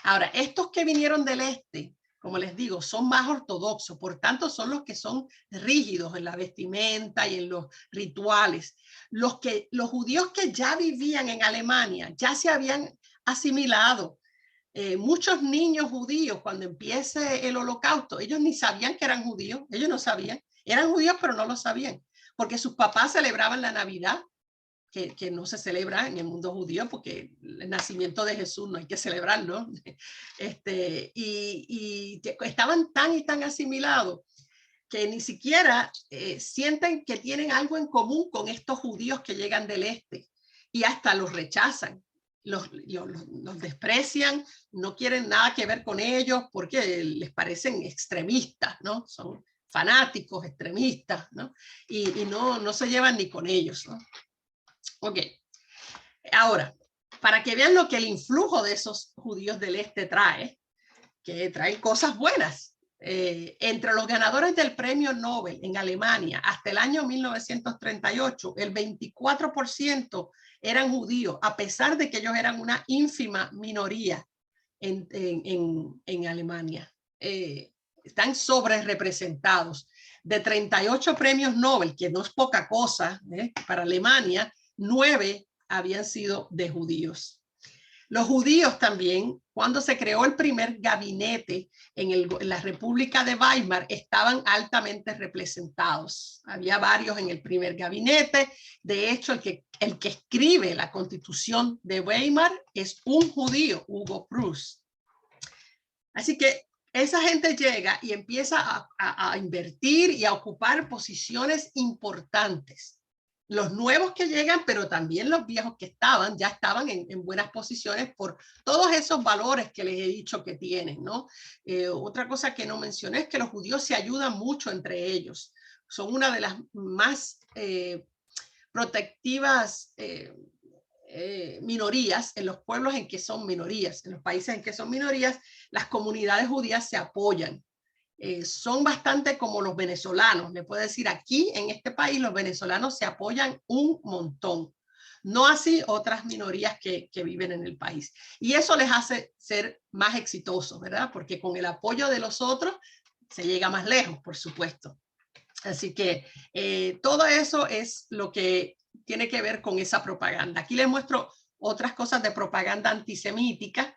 [SPEAKER 1] Ahora, estos que vinieron del este, como les digo, son más ortodoxos, por tanto son los que son rígidos en la vestimenta y en los rituales. Los judíos que ya vivían en Alemania ya se habían asimilado. Muchos niños judíos, cuando empiece el holocausto, ellos ni sabían que eran judíos, ellos no sabían, eran judíos pero no lo sabían, porque sus papás celebraban la Navidad, que no se celebra en el mundo judío porque el nacimiento de Jesús no hay que celebrarlo. Y estaban tan y tan asimilados que ni siquiera sienten que tienen algo en común con estos judíos que llegan del este y hasta los rechazan. Los desprecian, no quieren nada que ver con ellos porque les parecen extremistas, ¿no? Son fanáticos, extremistas, ¿no? Y no se llevan ni con ellos, ¿no? Ok, ahora, para que vean lo que el influjo de esos judíos del este trae, que traen cosas buenas. Entre los ganadores del premio Nobel en Alemania hasta el año 1938, el 24% eran judíos, a pesar de que ellos eran una ínfima minoría en Alemania. Están sobre representados. De 38 premios Nobel, que no es poca cosa para Alemania, 9 habían sido de judíos. Los judíos también, cuando se creó el primer gabinete en la República de Weimar, estaban altamente representados. Había varios en el primer gabinete. De hecho, el que escribe la Constitución de Weimar es un judío, Hugo Prus. Así que esa gente llega y empieza a invertir y a ocupar posiciones importantes. Los nuevos que llegan, pero también los viejos que ya estaban en buenas posiciones por todos esos valores que les he dicho que tienen, ¿no? Otra cosa que no mencioné es que los judíos se ayudan mucho entre ellos. Son una de las más protectivas minorías en los pueblos en que son minorías. En los países en que son minorías, las comunidades judías se apoyan. Son bastante como los venezolanos. Le puedo decir, aquí en este país los venezolanos se apoyan un montón. No así otras minorías que viven en el país. Y eso les hace ser más exitosos, ¿verdad? Porque con el apoyo de los otros se llega más lejos, por supuesto. Así que todo eso es lo que tiene que ver con esa propaganda. Aquí les muestro otras cosas de propaganda antisemítica.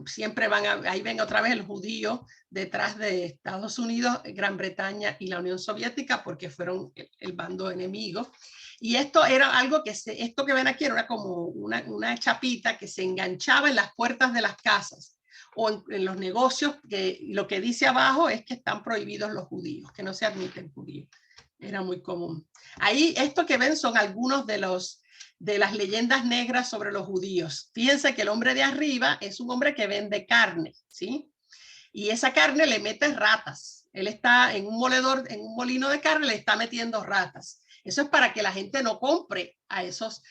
[SPEAKER 1] Siempre ahí ven otra vez el judío detrás de Estados Unidos, Gran Bretaña y la Unión Soviética, porque fueron el bando enemigo. Y esto era algo esto que ven aquí era como una chapita que se enganchaba en las puertas de las casas o en los negocios, que lo que dice abajo es que están prohibidos los judíos, que no se admiten judíos. Era muy común. Ahí esto que ven son algunos de las leyendas negras sobre los judíos. Fíjense que el hombre de arriba es un hombre que vende carne, ¿sí? Y esa carne le mete ratas. Él está en un molino de carne, le está metiendo ratas. Eso es para que la gente no compre esas,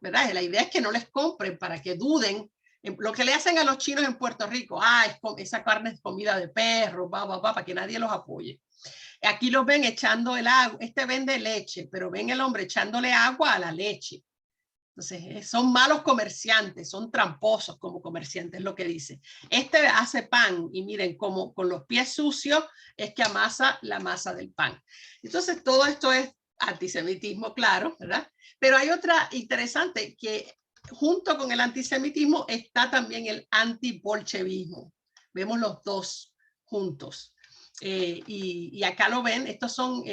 [SPEAKER 1] ¿verdad? La idea es que no les compren, para que duden. Lo que le hacen a los chinos en Puerto Rico, esa carne es comida de perro, para que nadie los apoye. Aquí los ven echando el agua. Este vende leche, pero ven el hombre echándole agua a la leche. Entonces, son malos comerciantes, son tramposos como comerciantes, lo que dice. Este hace pan y miren cómo con los pies sucios es que amasa la masa del pan. Entonces, todo esto es antisemitismo, claro, ¿verdad? Pero hay otra interesante, que junto con el antisemitismo está también el antibolchevismo. Vemos los dos juntos. Y acá lo ven, estos son,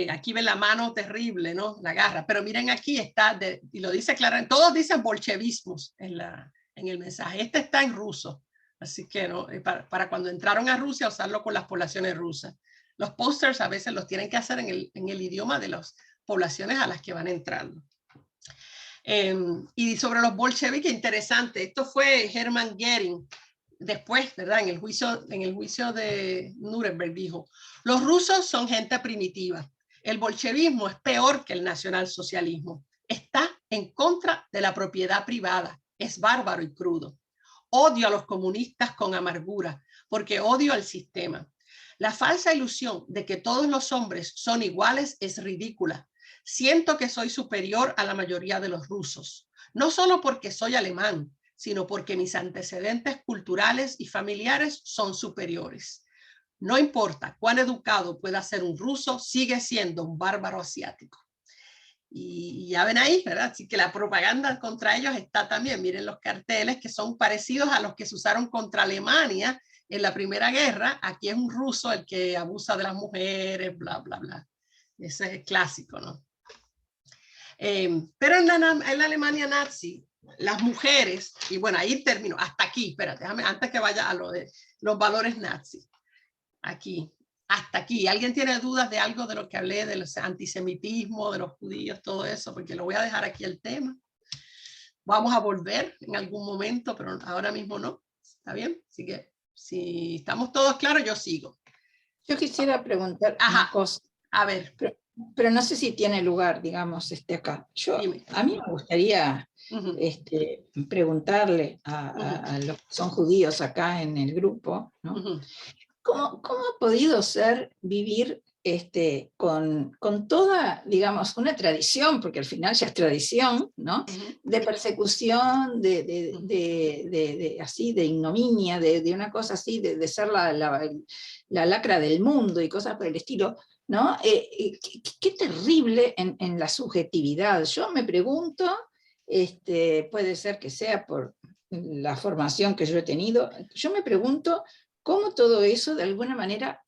[SPEAKER 1] aquí ven la mano terrible, ¿no? La garra, pero miren aquí está, y lo dice claramente, todos dicen bolchevismos en el mensaje. Este está en ruso, así que ¿no? para cuando entraron a Rusia, usarlo con las poblaciones rusas. Los pósters a veces los tienen que hacer en el idioma de las poblaciones a las que van entrando. Y sobre los bolcheviques, interesante, esto fue Hermann Göring. Después, ¿verdad? En el juicio de Nuremberg dijo, los rusos son gente primitiva. El bolchevismo es peor que el nacionalsocialismo. Está en contra de la propiedad privada. Es bárbaro y crudo. Odio a los comunistas con amargura, porque odio al sistema. La falsa ilusión de que todos los hombres son iguales es ridícula. Siento que soy superior a la mayoría de los rusos, no solo porque soy alemán, sino porque mis antecedentes culturales y familiares son superiores. No importa cuán educado pueda ser un ruso, sigue siendo un bárbaro asiático. Y ya ven ahí, ¿verdad? Así que la propaganda contra ellos está también. Miren los carteles que son parecidos a los que se usaron contra Alemania en la Primera Guerra. Aquí es un ruso el que abusa de las mujeres, bla, bla, bla. Ese es el clásico, ¿no? Pero en la Alemania nazi, las mujeres, y bueno, ahí termino, hasta aquí, espérate, déjame, antes que vaya a lo de los valores nazis. Aquí, hasta aquí. ¿Alguien tiene dudas de algo de lo que hablé, del antisemitismo, de los judíos, todo eso? Porque lo voy a dejar aquí el tema. Vamos a volver en algún momento, pero ahora mismo no. ¿Está bien? Así que si estamos todos claros, yo sigo.
[SPEAKER 4] Yo quisiera preguntar una cosa.
[SPEAKER 1] A ver.
[SPEAKER 4] Pero no sé si tiene lugar, digamos, acá. A mí me gustaría preguntarle a los que son judíos acá en el grupo, ¿no? ¿Cómo ha podido ser vivir con toda, digamos, una tradición, porque al final ya es tradición, ¿no? De persecución, así, de ignominia, de una cosa así, de ser la lacra del mundo y cosas por el estilo, ¿no? Qué terrible en la subjetividad. Yo me pregunto, puede ser que sea por la formación que yo he tenido, yo me pregunto cómo todo eso de alguna manera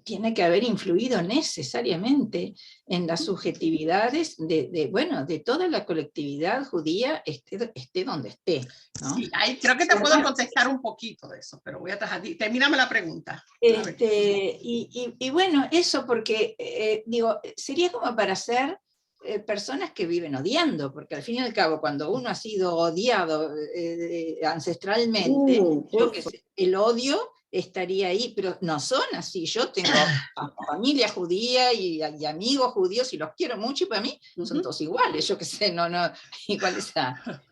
[SPEAKER 4] tiene que haber influido necesariamente en las subjetividades de toda la colectividad judía, esté donde esté, ¿no?
[SPEAKER 1] Sí, ahí creo que te puedo contestar un poquito de eso, pero voy a dejar, termíname la pregunta.
[SPEAKER 4] Y bueno, eso porque, digo, sería como para ser personas que viven odiando, porque al fin y al cabo, cuando uno ha sido odiado ancestralmente, yo que sé, el odio estaría ahí, pero no son así. Yo tengo familia judía y amigos judíos y los quiero mucho, y para mí son todos iguales. Yo que sé, iguales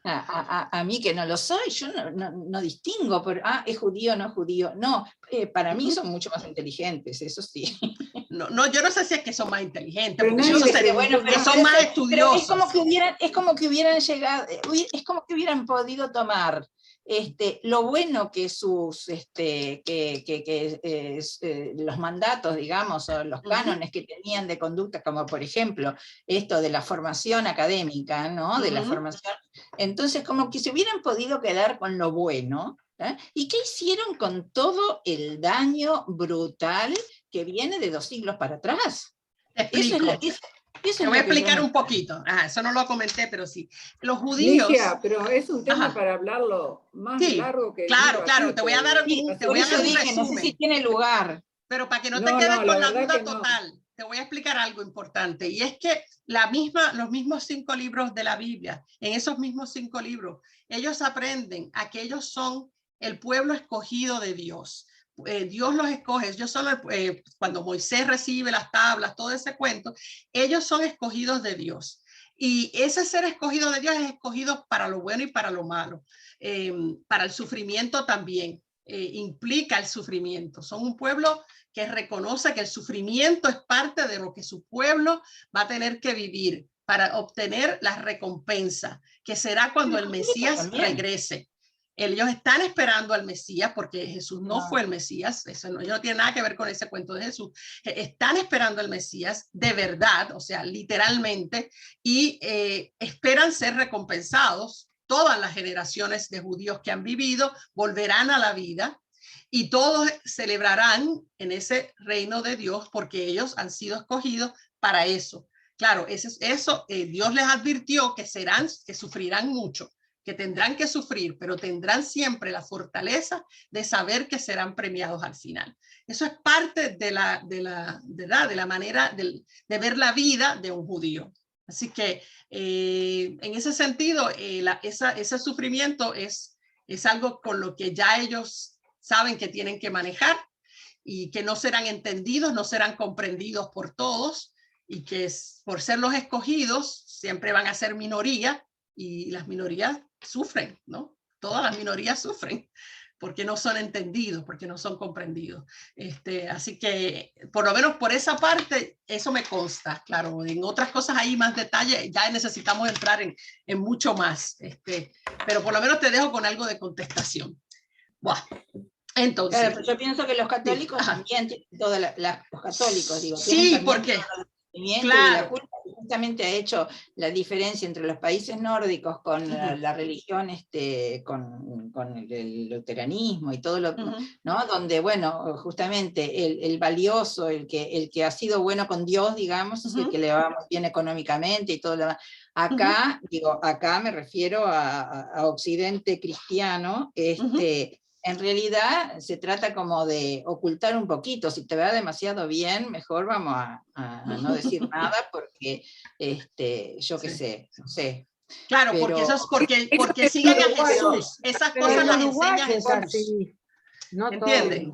[SPEAKER 4] a mí que no lo soy, yo no distingo por, es judío o no judío. No, para mí son mucho más inteligentes, eso sí.
[SPEAKER 1] No, yo no sé si es que son más inteligentes,
[SPEAKER 4] pero
[SPEAKER 1] porque
[SPEAKER 4] no, pero
[SPEAKER 1] son más estudiosos.
[SPEAKER 4] Es como que hubieran llegado, es como que hubieran podido tomar lo bueno que sus los mandatos, digamos, o los cánones que tenían de conducta, como por ejemplo esto de la formación académica, ¿no? De la formación. Entonces, como que se hubieran podido quedar con lo bueno, ¿eh? ¿Y qué hicieron con todo el daño brutal que viene de 2 siglos para atrás?
[SPEAKER 1] Te explico. Te voy a explicar un poquito. Eso no lo comenté, pero sí. Los judíos...
[SPEAKER 3] Ligia, pero es un tema para hablarlo más largo que...
[SPEAKER 1] Claro, te voy a dar un resumen.
[SPEAKER 4] No sé si tiene lugar.
[SPEAKER 1] Pero para que no te quedes con la duda total, te voy a explicar algo importante. Y es que los mismos 5 libros de la Biblia, en esos mismos 5 libros, ellos aprenden a que ellos son el pueblo escogido de Dios. Dios los escoge. Ellos son cuando Moisés recibe las tablas, todo ese cuento, ellos son escogidos de Dios. Y ese ser escogido de Dios es escogido para lo bueno y para lo malo, para el sufrimiento también. Implica el sufrimiento. Son un pueblo que reconoce que el sufrimiento es parte de lo que su pueblo va a tener que vivir para obtener la recompensa, que será cuando el Mesías regrese. Ellos están esperando al Mesías, porque Jesús no fue el Mesías. Eso no tiene nada que ver con ese cuento de Jesús. Están esperando al Mesías de verdad, o sea, literalmente, y esperan ser recompensados. Todas las generaciones de judíos que han vivido volverán a la vida y todos celebrarán en ese reino de Dios, porque ellos han sido escogidos para eso. Claro, Dios les advirtió que sufrirán mucho, que tendrán que sufrir, pero tendrán siempre la fortaleza de saber que serán premiados al final. Eso es parte de la manera de ver la vida de un judío. Así que en ese sentido, ese sufrimiento es algo con lo que ya ellos saben que tienen que manejar y que no serán entendidos, no serán comprendidos por todos. y que por ser los escogidos siempre van a ser minoría, y las minorías sufren, ¿no? Todas las minorías sufren porque no son entendidos, porque no son comprendidos. Así que, por lo menos por esa parte, eso me consta. Claro, en otras cosas hay más detalle, ya necesitamos entrar en mucho más. Pero por lo menos te dejo con algo de contestación. Buah. Entonces,
[SPEAKER 4] claro, pero yo pienso que los católicos sí, también tienen los católicos, digo,
[SPEAKER 1] sí, porque
[SPEAKER 4] claro, y la culpa que justamente ha hecho la diferencia entre los países nórdicos con la religión, con el luteranismo y todo lo, ¿no? Donde, bueno, justamente el valioso, el que ha sido bueno con Dios, digamos, es el que le va muy bien económicamente y todo lo demás. Acá, digo, acá me refiero a Occidente cristiano, en realidad se trata como de ocultar un poquito. Si te va demasiado bien, mejor vamos a no decir nada porque, yo qué sé, no sé.
[SPEAKER 1] Claro, pero, porque eso es porque siguen a Jesús. Esas cosas las enseña Jesús.
[SPEAKER 3] No
[SPEAKER 1] ¿entiendes?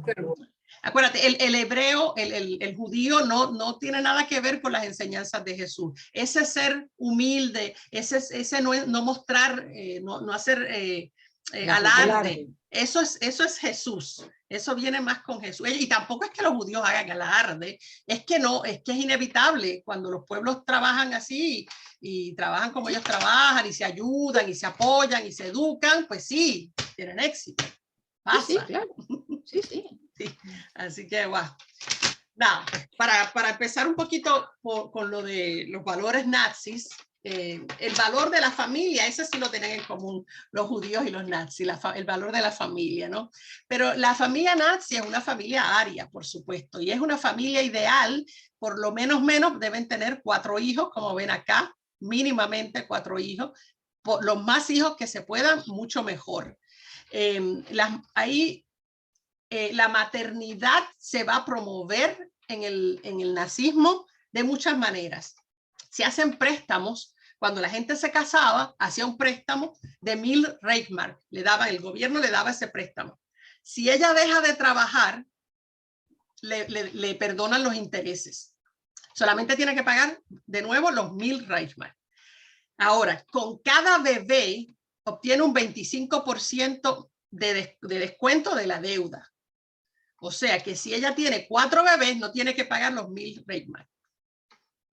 [SPEAKER 1] Acuérdate, el hebreo, el judío no tiene nada que ver con las enseñanzas de Jesús. Ese ser humilde, ese no mostrar, no hacer alarde. Eso es Jesús. Eso viene más con Jesús. Y tampoco es que los judíos hagan alarde. Es que es inevitable cuando los pueblos trabajan así y trabajan como ellos trabajan y se ayudan y se apoyan y se educan, pues sí, tienen éxito. Pasa.
[SPEAKER 4] Sí, claro. Sí.
[SPEAKER 1] Sí. Así que, wow. Nada, para empezar un poquito con lo de los valores nazis, el valor de la familia, ese sí lo tienen en común los judíos y los nazis, el valor de la familia, ¿no? Pero la familia nazi es una familia aria, por supuesto, y es una familia ideal, por lo menos deben tener 4 hijos, como ven acá, mínimamente 4 hijos, los más hijos que se puedan, mucho mejor. La maternidad se va a promover en el nazismo de muchas maneras. Se hacen préstamos. Cuando la gente se casaba, hacía un préstamo de 1000 Reichsmark. El gobierno le daba ese préstamo. Si ella deja de trabajar, le perdonan los intereses. Solamente tiene que pagar de nuevo los 1000 Reichsmark. Ahora, con cada bebé obtiene un 25% de descuento de la deuda. O sea que si ella tiene 4 bebés, no tiene que pagar los 1000 Reichsmark.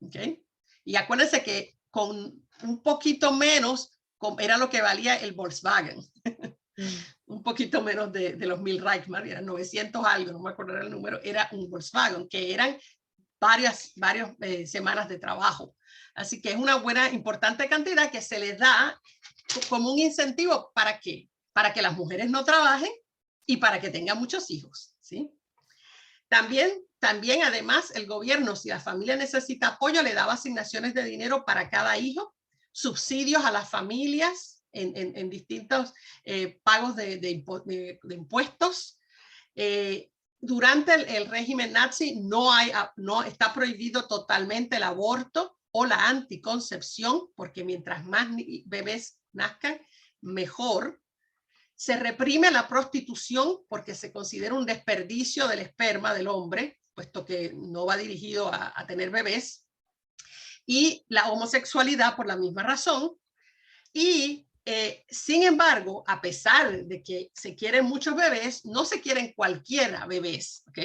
[SPEAKER 1] ¿Okay? Y acuérdense que con un poquito menos era lo que valía el Volkswagen. Un poquito menos de los 1000 Reichsmark, eran 900 algo, no me acuerdo el número, era un Volkswagen, que eran varias semanas de trabajo. Así que es una buena, importante cantidad que se les da como un incentivo. ¿Para qué? Para que las mujeres no trabajen y para que tengan muchos hijos, ¿sí? También, además, el gobierno, si la familia necesita apoyo, le daba asignaciones de dinero para cada hijo, subsidios a las familias en distintos pagos de impuestos. Durante el régimen nazi no está prohibido totalmente el aborto o la anticoncepción, porque mientras más bebés nazcan, mejor. Se reprime la prostitución porque se considera un desperdicio del esperma del hombre, puesto que no va dirigido a tener bebés, y la homosexualidad por la misma razón. Y sin embargo, a pesar de que se quieren muchos bebés, no se quieren cualquiera bebés, ¿ok?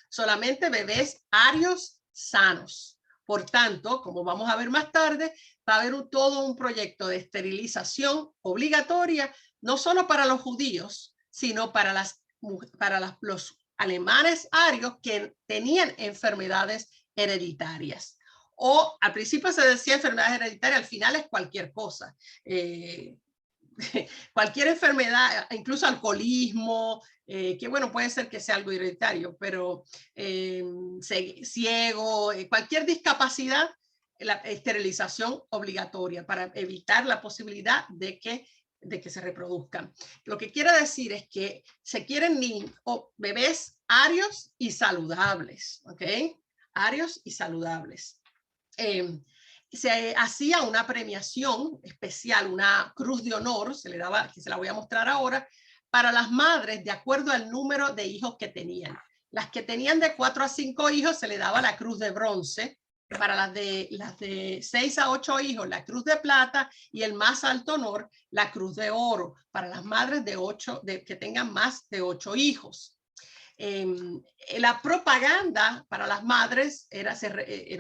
[SPEAKER 1] Solamente bebés arios sanos. Por tanto, como vamos a ver más tarde, va a haber todo un proyecto de esterilización obligatoria, no solo para los judíos, sino para los alemanes arios que tenían enfermedades hereditarias. O al principio se decía enfermedades hereditarias, al final es cualquier cosa. Cualquier enfermedad, incluso alcoholismo, que bueno, puede ser que sea algo hereditario, pero ciego, cualquier discapacidad, la esterilización obligatoria para evitar la posibilidad de que se reproduzcan. Lo que quiere decir es que se quieren bebés arios y saludables, ¿ok? Arios y saludables. Se hacía una premiación especial, una cruz de honor, se le daba, que se la voy a mostrar ahora, para las madres de acuerdo al número de hijos que tenían. Las que tenían de 4 a 5 hijos se le daba la cruz de bronce, para las de 6 a 8 hijos, la cruz de plata, y el más alto honor, la cruz de oro, para las madres que tengan más de 8 hijos. La propaganda para las madres era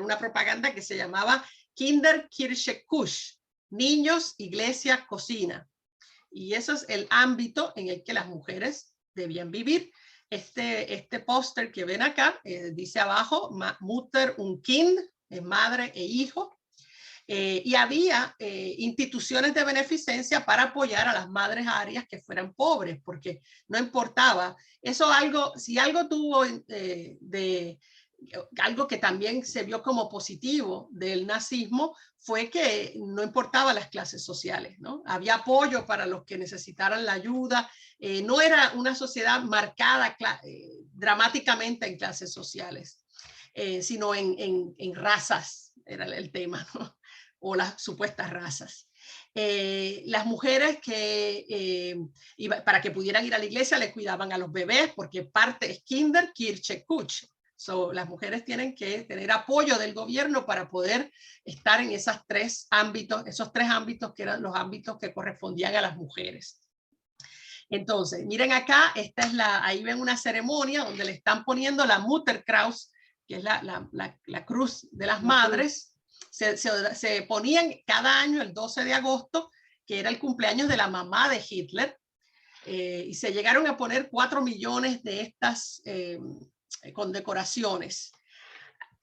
[SPEAKER 1] una propaganda que se llamaba Kinderkirche Kusch, niños, iglesia, cocina. Y eso es el ámbito en el que las mujeres debían vivir. Este póster que ven acá dice abajo, Mutter und Kind, madre e hijo. Y había instituciones de beneficencia para apoyar a las madres arias que fueran pobres, porque no importaba. Si algo tuvo algo que también se vio como positivo del nazismo fue que no importaba las clases sociales, ¿no? Había apoyo para los que necesitaran la ayuda. No era una sociedad marcada dramáticamente en clases sociales, sino en razas, era el tema, ¿no? O las supuestas razas. Las mujeres para que pudieran ir a la iglesia le cuidaban a los bebés, porque parte es Kinder, Kirche, Kusch. Las mujeres tienen que tener apoyo del gobierno para poder estar en esos tres ámbitos que eran los ámbitos que correspondían a las mujeres. Entonces, miren acá, ahí ven una ceremonia donde le están poniendo la Mutterkraus, que es la cruz de las madres. Se ponían cada año el 12 de agosto, que era el cumpleaños de la mamá de Hitler, y se llegaron a poner 4 millones de estas condecoraciones,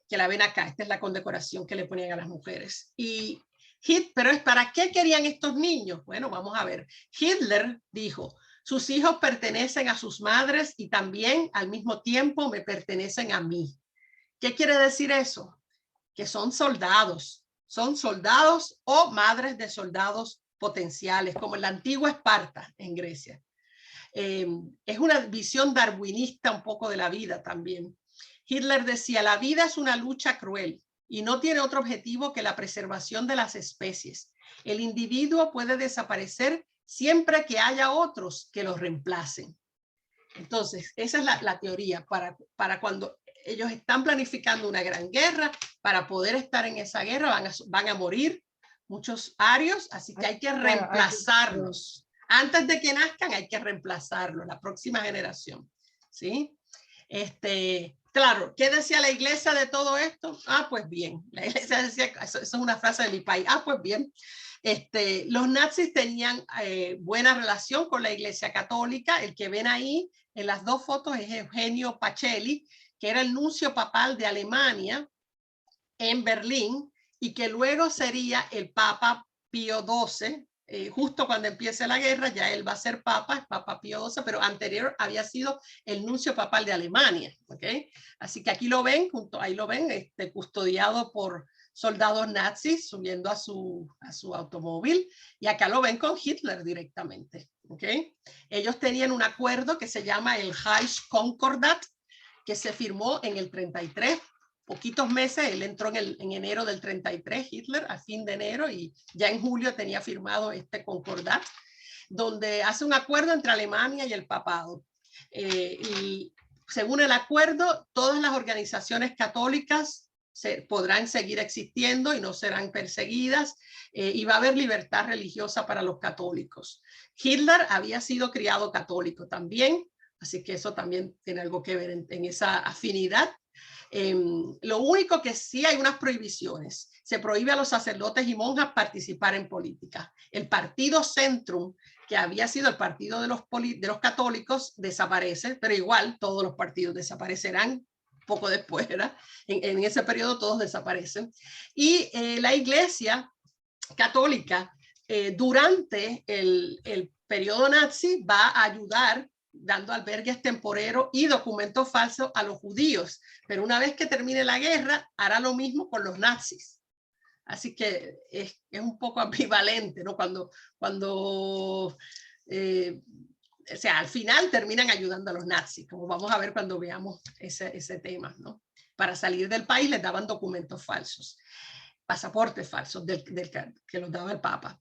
[SPEAKER 1] que la ven acá. Esta es la condecoración que le ponían a las mujeres. Pero ¿para qué querían estos niños? Bueno, vamos a ver. Hitler dijo, sus hijos pertenecen a sus madres y también al mismo tiempo me pertenecen a mí. ¿Qué quiere decir eso? Que son soldados o madres de soldados potenciales, como en la antigua Esparta en Grecia. Es una visión darwinista un poco de la vida también. Hitler decía, la vida es una lucha cruel y no tiene otro objetivo que la preservación de las especies. El individuo puede desaparecer siempre que haya otros que los reemplacen. Entonces, esa es la teoría para cuando ellos están planificando una gran guerra. Para poder estar en esa guerra van a morir muchos arios, así que hay que reemplazarlos. Antes de que nazcan hay que reemplazarlos, la próxima generación. ¿Sí? Claro, ¿qué decía la iglesia de todo esto? Pues bien, la iglesia decía, eso es una frase de mi país, pues bien. Los nazis tenían buena relación con la iglesia católica. El que ven ahí en las dos fotos es Eugenio Pacelli, que era el nuncio papal de Alemania en Berlín y que luego sería el Papa Pío XII. Justo cuando empiece la guerra, ya él va a ser Papa Pío XII, pero anterior había sido el nuncio papal de Alemania. ¿Okay? Así que aquí lo ven, ahí lo ven, custodiado por soldados nazis subiendo a su automóvil, y acá lo ven con Hitler directamente. ¿Okay? Ellos tenían un acuerdo que se llama el Reichskonkordat, que se firmó en el 33, poquitos meses. Él entró en enero del 33, Hitler, a fin de enero, y ya en julio tenía firmado este concordat, donde hace un acuerdo entre Alemania y el papado. Y según el acuerdo, todas las organizaciones católicas podrán seguir existiendo y no serán perseguidas, y va a haber libertad religiosa para los católicos. Hitler había sido criado católico también, así que eso también tiene algo que ver en esa afinidad. Lo único que sí hay unas prohibiciones. Se prohíbe a los sacerdotes y monjas participar en política. El partido Centrum, que había sido el partido de los católicos, desaparece, pero igual todos los partidos desaparecerán poco después, ¿verdad? En ese periodo todos desaparecen. Y la iglesia católica durante el periodo nazi va a ayudar dando albergues temporeros y documentos falsos a los judíos, pero una vez que termine la guerra hará lo mismo con los nazis. Así que es un poco ambivalente, ¿no? O sea, al final terminan ayudando a los nazis, como vamos a ver cuando veamos ese tema, ¿no? Para salir del país les daban documentos falsos, pasaportes falsos que los daba el Papa.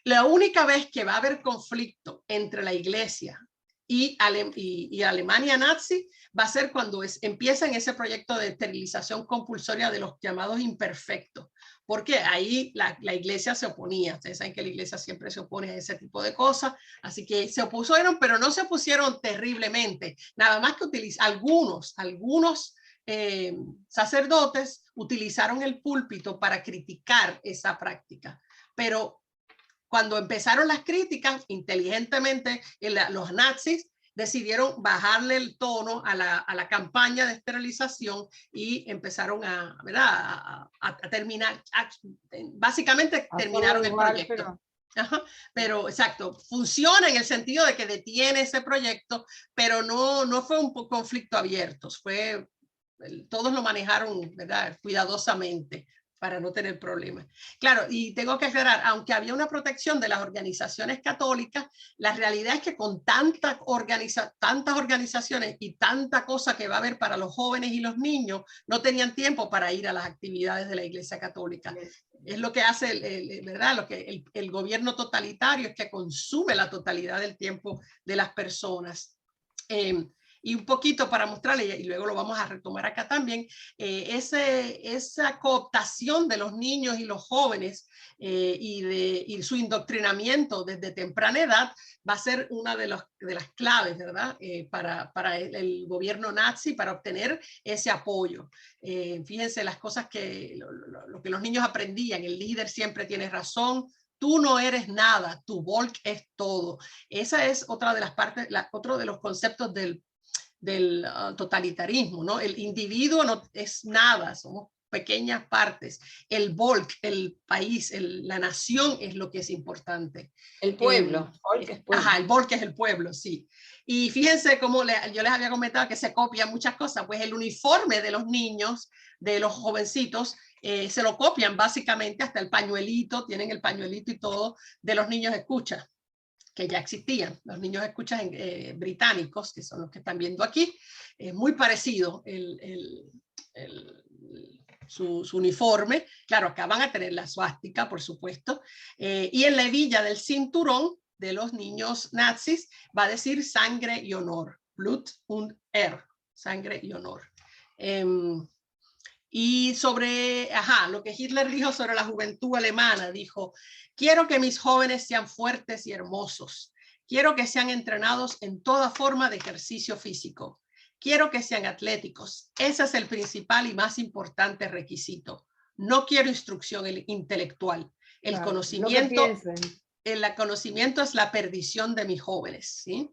[SPEAKER 1] La única vez que va a haber conflicto entre la iglesia y Alemania nazi va a ser cuando empiezan ese proyecto de esterilización compulsoria de los llamados imperfectos, porque ahí la iglesia se oponía. Ustedes saben que la iglesia siempre se opone a ese tipo de cosas, así que se opusieron, pero no se opusieron terriblemente, nada más que algunos sacerdotes utilizaron el púlpito para criticar esa práctica, pero cuando empezaron las críticas, inteligentemente los nazis decidieron bajarle el tono a la campaña de esterilización y empezaron a terminar, básicamente terminaron el proyecto. Pero exacto, funciona en el sentido de que detiene ese proyecto, pero no fue un conflicto abierto, todos lo manejaron, ¿verdad?, cuidadosamente, para no tener problemas. Claro, y tengo que aclarar, aunque había una protección de las organizaciones católicas, la realidad es que con tantas organizaciones y tanta cosa que va a haber para los jóvenes y los niños, no tenían tiempo para ir a las actividades de la Iglesia Católica. Es lo que hace, ¿verdad? Lo que el gobierno totalitario es que consume la totalidad del tiempo de las personas. Y un poquito para mostrarle, y luego lo vamos a retomar acá también, esa cooptación de los niños y los jóvenes y su indoctrinamiento desde temprana edad va a ser una de las claves, ¿verdad? Para el gobierno nazi, para obtener ese apoyo. Fíjense las cosas lo que los niños aprendían: el líder siempre tiene razón, tú no eres nada, tu Volk es todo. Esa es otra de las partes, otro de los conceptos del totalitarismo, ¿no? El individuo no es nada, somos pequeñas partes. El Volk, el país, la nación es lo que es importante.
[SPEAKER 4] El pueblo.
[SPEAKER 1] Ajá, el Volk es el pueblo, sí. Y fíjense cómo yo les había comentado que se copian muchas cosas, pues el uniforme de los niños, de los jovencitos, se lo copian básicamente, hasta el pañuelito, tienen el pañuelito y todo, de los niños escucha, que ya existían, los niños escuchas británicos, que son los que están viendo aquí. Es muy parecido su uniforme. Claro, acá van a tener la suástica, por supuesto, y en la hebilla del cinturón de los niños nazis va a decir sangre y honor, Blut und Ehre, sangre y honor. Y sobre lo que Hitler dijo sobre la juventud alemana, dijo: quiero que mis jóvenes sean fuertes y hermosos. Quiero que sean entrenados en toda forma de ejercicio físico. Quiero que sean atléticos. Ese es el principal y más importante requisito. No quiero instrucción intelectual. El conocimiento es la perdición de mis jóvenes, ¿sí?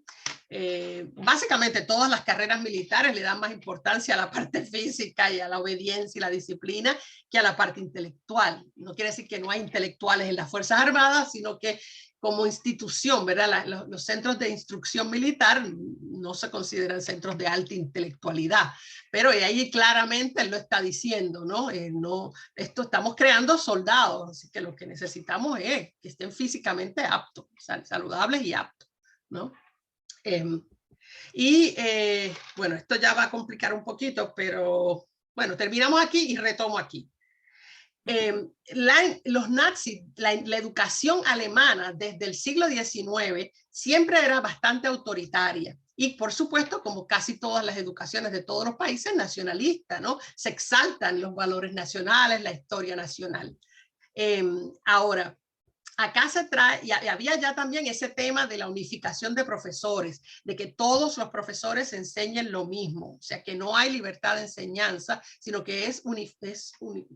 [SPEAKER 1] Básicamente todas las carreras militares le dan más importancia a la parte física y a la obediencia y la disciplina que a la parte intelectual. No quiere decir que no hay intelectuales en las Fuerzas Armadas, sino que como institución, ¿verdad? Los centros de instrucción militar no se consideran centros de alta intelectualidad, pero ahí claramente él lo está diciendo, ¿no? Estamos creando soldados, así que lo que necesitamos es que estén físicamente aptos, saludables y aptos, ¿no? Bueno, esto ya va a complicar un poquito, pero bueno, terminamos aquí y retomo aquí. Los nazis, la educación alemana desde el siglo XIX siempre era bastante autoritaria y por supuesto, como casi todas las educaciones de todos los países, nacionalista, ¿no? Se exaltan los valores nacionales, la historia nacional. Ahora, acá se trae, y había ya también ese tema de la unificación de profesores, de que todos los profesores enseñen lo mismo, o sea que no hay libertad de enseñanza, sino que es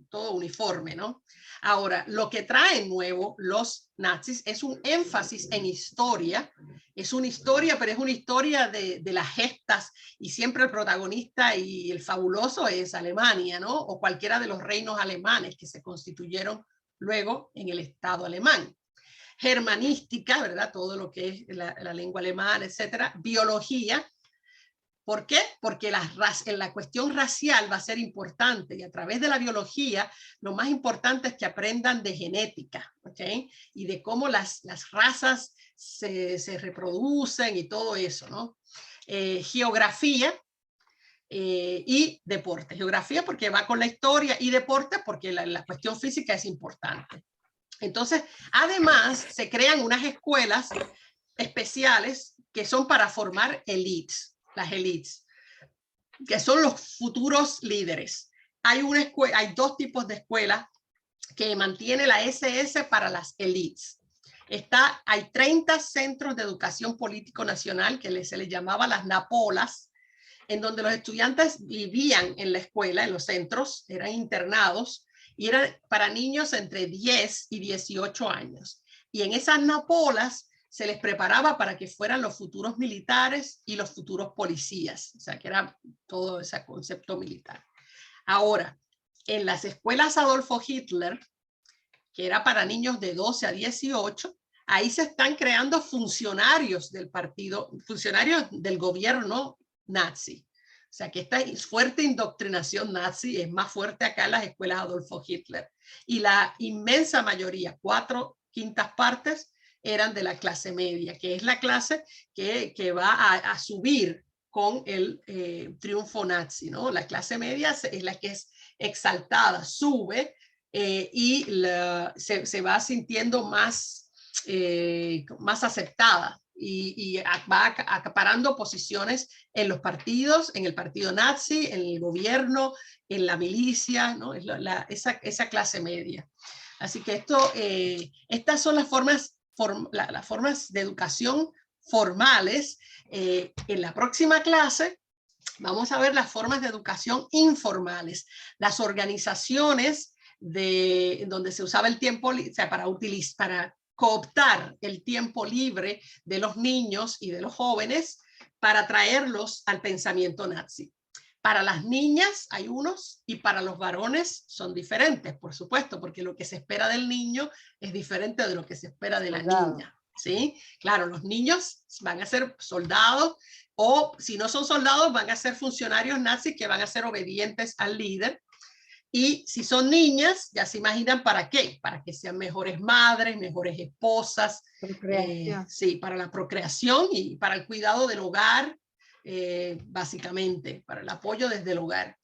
[SPEAKER 1] todo uniforme, ¿no? Ahora, lo que traen nuevo los nazis es un énfasis en historia, es una historia, pero es una historia de las gestas, y siempre el protagonista y el fabuloso es Alemania, ¿no? O cualquiera de los reinos alemanes que se constituyeron luego en el Estado alemán. Germanística, ¿verdad? Todo lo que es la lengua alemana, etcétera. Biología. ¿Por qué? Porque la cuestión racial va a ser importante y a través de la biología lo más importante es que aprendan de genética, ¿ok? Y de cómo las razas se reproducen y todo eso, ¿no? Geografía. Y deporte. Geografía porque va con la historia y deporte porque la cuestión física es importante. Entonces, además, se crean unas escuelas especiales que son para formar elites, las elites, que son los futuros líderes. Hay dos tipos de escuelas que mantiene la SS para las elites. Hay 30 centros de educación político nacional que se les llamaba las napolas, en donde los estudiantes vivían en la escuela, en los centros, eran internados, y eran para niños entre 10 y 18 años. Y en esas napolas se les preparaba para que fueran los futuros militares y los futuros policías, o sea, que era todo ese concepto militar. Ahora, en las escuelas Adolfo Hitler, que era para niños de 12 a 18, ahí se están creando funcionarios del partido, funcionarios del gobierno nazi. O sea, que esta fuerte indoctrinación nazi es más fuerte acá en las escuelas Adolfo Hitler. Y la inmensa mayoría, 4/5 partes, eran de la clase media, que es la clase que va a subir con el triunfo nazi, ¿no? La clase media es la que es exaltada, sube y se va sintiendo más aceptada y va acaparando posiciones en los partidos, en el partido nazi, en el gobierno, en la milicia, ¿no? Es esa clase media. Así que estas son las formas de educación formales. En la próxima clase vamos a ver las formas de educación informales, las organizaciones donde se usaba el tiempo, o sea, para cooptar el tiempo libre de los niños y de los jóvenes para traerlos al pensamiento nazi. Para las niñas hay unos y para los varones son diferentes, por supuesto, porque lo que se espera del niño es diferente de lo que se espera de la niña. ¿Sí? Claro, los niños van a ser soldados o si no son soldados van a ser funcionarios nazis que van a ser obedientes al líder. Y si son niñas, ya se imaginan para qué, para que sean mejores madres, mejores esposas, sí, para la procreación y para el cuidado del hogar, básicamente, para el apoyo desde el hogar.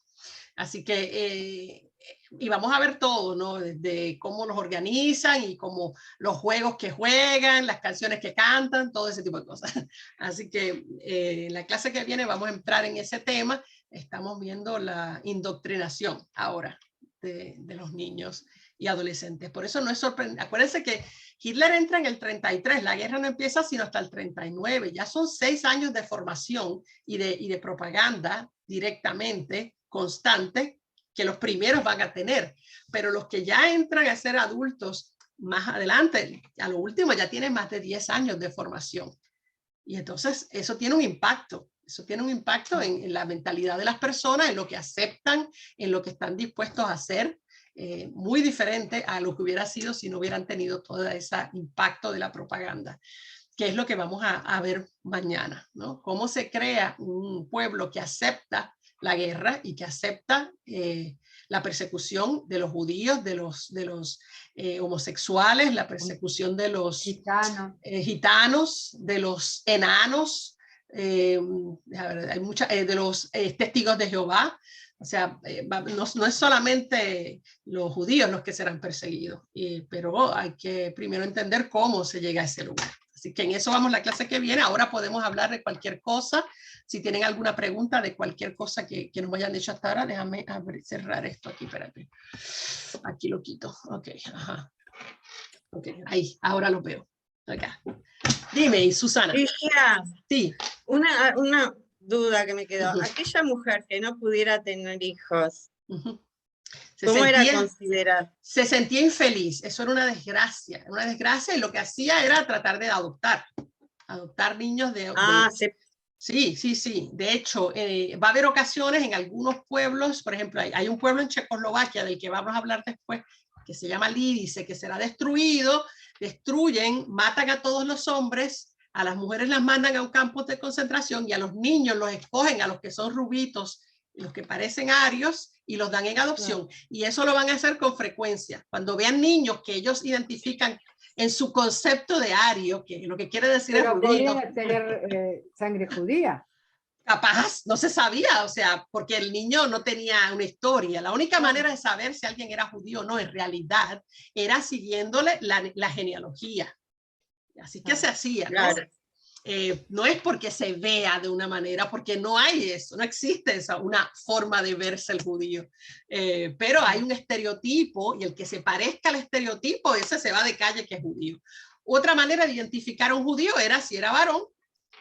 [SPEAKER 1] Así que, y vamos a ver todo, ¿no? Desde cómo los organizan y cómo los juegos que juegan, las canciones que cantan, todo ese tipo de cosas. Así que en la clase que viene vamos a entrar en ese tema. Estamos viendo la indoctrinación ahora de los niños y adolescentes. Por eso no es sorprendente. Acuérdense que Hitler entra en el 33, la guerra no empieza sino hasta el 39. Ya son 6 años de formación y de propaganda directamente, constante, que los primeros van a tener. Pero los que ya entran a ser adultos más adelante, a lo último ya tienen más de 10 años de formación. Y entonces eso tiene un impacto. Eso tiene un impacto en la mentalidad de las personas, en lo que aceptan, en lo que están dispuestos a hacer, muy diferente a lo que hubiera sido si no hubieran tenido todo ese impacto de la propaganda, que es lo que vamos a ver mañana, ¿no? Cómo se crea un pueblo que acepta la guerra y que acepta la persecución de los judíos, de los homosexuales, la persecución de los gitanos, de los enanos, hay de los testigos de Jehová. O sea, no es solamente los judíos los que serán perseguidos, pero hay que primero entender cómo se llega a ese lugar. Así que en eso vamos la clase que viene. Ahora podemos hablar de cualquier cosa. Si tienen alguna pregunta de cualquier cosa que nos hayan dicho hasta ahora, déjame cerrar esto aquí, espérate. Aquí lo quito. Ok, ajá. Ok, ahí, ahora lo veo. Acá. Dime, Susana. Sí.
[SPEAKER 5] Una duda que me quedó. Aquella mujer que no pudiera tener hijos, ¿cómo era considerada?
[SPEAKER 1] Se sentía infeliz, eso era una desgracia y lo que hacía era tratar de adoptar niños Sí. De hecho, va a haber ocasiones en algunos pueblos, por ejemplo, hay un pueblo en Checoslovaquia del que vamos a hablar después, que se llama Lidice, que será destruido, destruyen, matan a todos los hombres, a las mujeres las mandan a un campo de concentración y a los niños los escogen, a los que son rubitos, los que parecen arios, y los dan en adopción. Y eso lo van a hacer con frecuencia. Cuando vean niños que ellos identifican en su concepto de ario, que lo que quiere decir
[SPEAKER 3] es rubito. ¿Podría tener sangre judía?
[SPEAKER 1] Capaz, no se sabía, o sea, porque el niño no tenía una historia. La única manera de saber si alguien era judío o no, en realidad, era siguiéndole la genealogía. Así que se hacía, ¿no? no es porque se vea de una manera, porque no hay eso, no existe esa, una forma de verse el judío, pero hay un estereotipo y el que se parezca al estereotipo, ese se va de calle que es judío. Otra manera de identificar a un judío era, si era varón,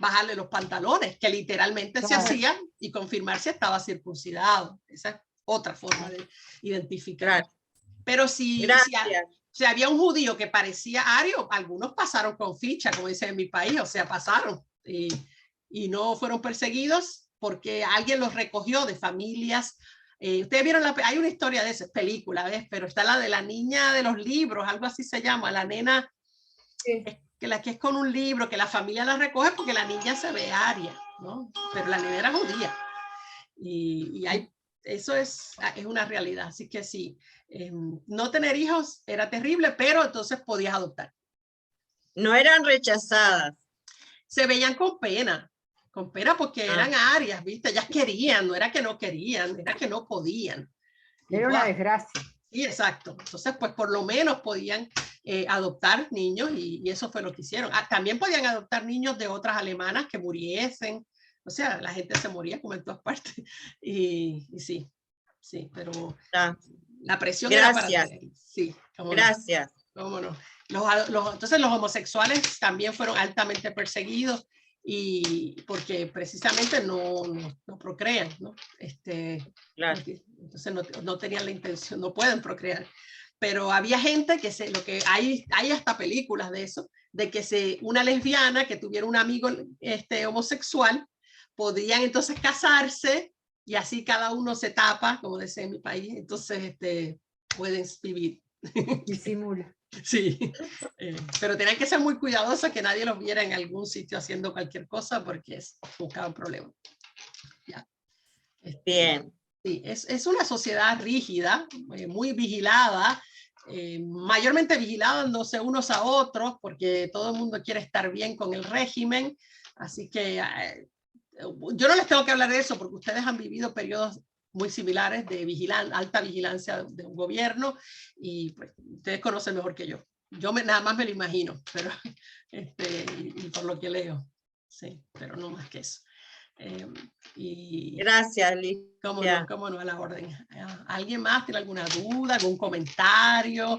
[SPEAKER 1] bajarle los pantalones, que literalmente se hacía, y confirmar si estaba circuncidado. Esa es otra forma de identificar. Pero si había un judío que parecía ario, algunos pasaron con ficha, como dicen en mi país, o sea, pasaron y no fueron perseguidos porque alguien los recogió de familias. Ustedes vieron, hay una historia de esa película, ¿ves? Pero está la de la niña de los libros, algo así se llama, la nena, que la que es con un libro, que la familia la recoge porque la niña se ve aria, ¿no? Pero la niña era judía. Y eso es una realidad, así que sí. No tener hijos era terrible, pero entonces podías adoptar.
[SPEAKER 5] No eran rechazadas.
[SPEAKER 1] Se veían con pena porque eran arias, ¿viste? Ellas querían, no era que no querían, era que no podían.
[SPEAKER 3] Era una desgracia.
[SPEAKER 1] Sí, exacto. Entonces, pues por lo menos podían adoptar niños y eso fue lo que hicieron. También podían adoptar niños de otras alemanas que muriesen. O sea, la gente se moría como en todas partes. Y sí, pero la presión era para tener. Sí,
[SPEAKER 5] gracias.
[SPEAKER 1] ¿Cómo no? Entonces los homosexuales también fueron altamente perseguidos y porque precisamente no procrean, ¿no? Entonces no tenían la intención, no pueden procrear. Pero había gente que hay hasta películas de eso, de que una lesbiana que tuviera un amigo homosexual, podían entonces casarse y así cada uno se tapa, como decía en mi país, entonces pueden vivir.
[SPEAKER 3] Disimula.
[SPEAKER 1] Sí, pero tenían que ser muy cuidadosos que nadie los viera en algún sitio haciendo cualquier cosa porque buscaban problemas. Ya.
[SPEAKER 5] Bien.
[SPEAKER 1] Sí, es una sociedad rígida, muy vigilada, mayormente vigilándose unos a otros porque todo el mundo quiere estar bien con el régimen, así que yo no les tengo que hablar de eso porque ustedes han vivido periodos muy similares de alta vigilancia de un gobierno y pues, ustedes conocen mejor que yo. Yo nada más me lo imagino, pero y por lo que leo, sí, pero no más que eso.
[SPEAKER 5] Gracias, Licia.
[SPEAKER 1] ¿Cómo no? A la orden. ¿Alguien más tiene alguna duda, algún comentario?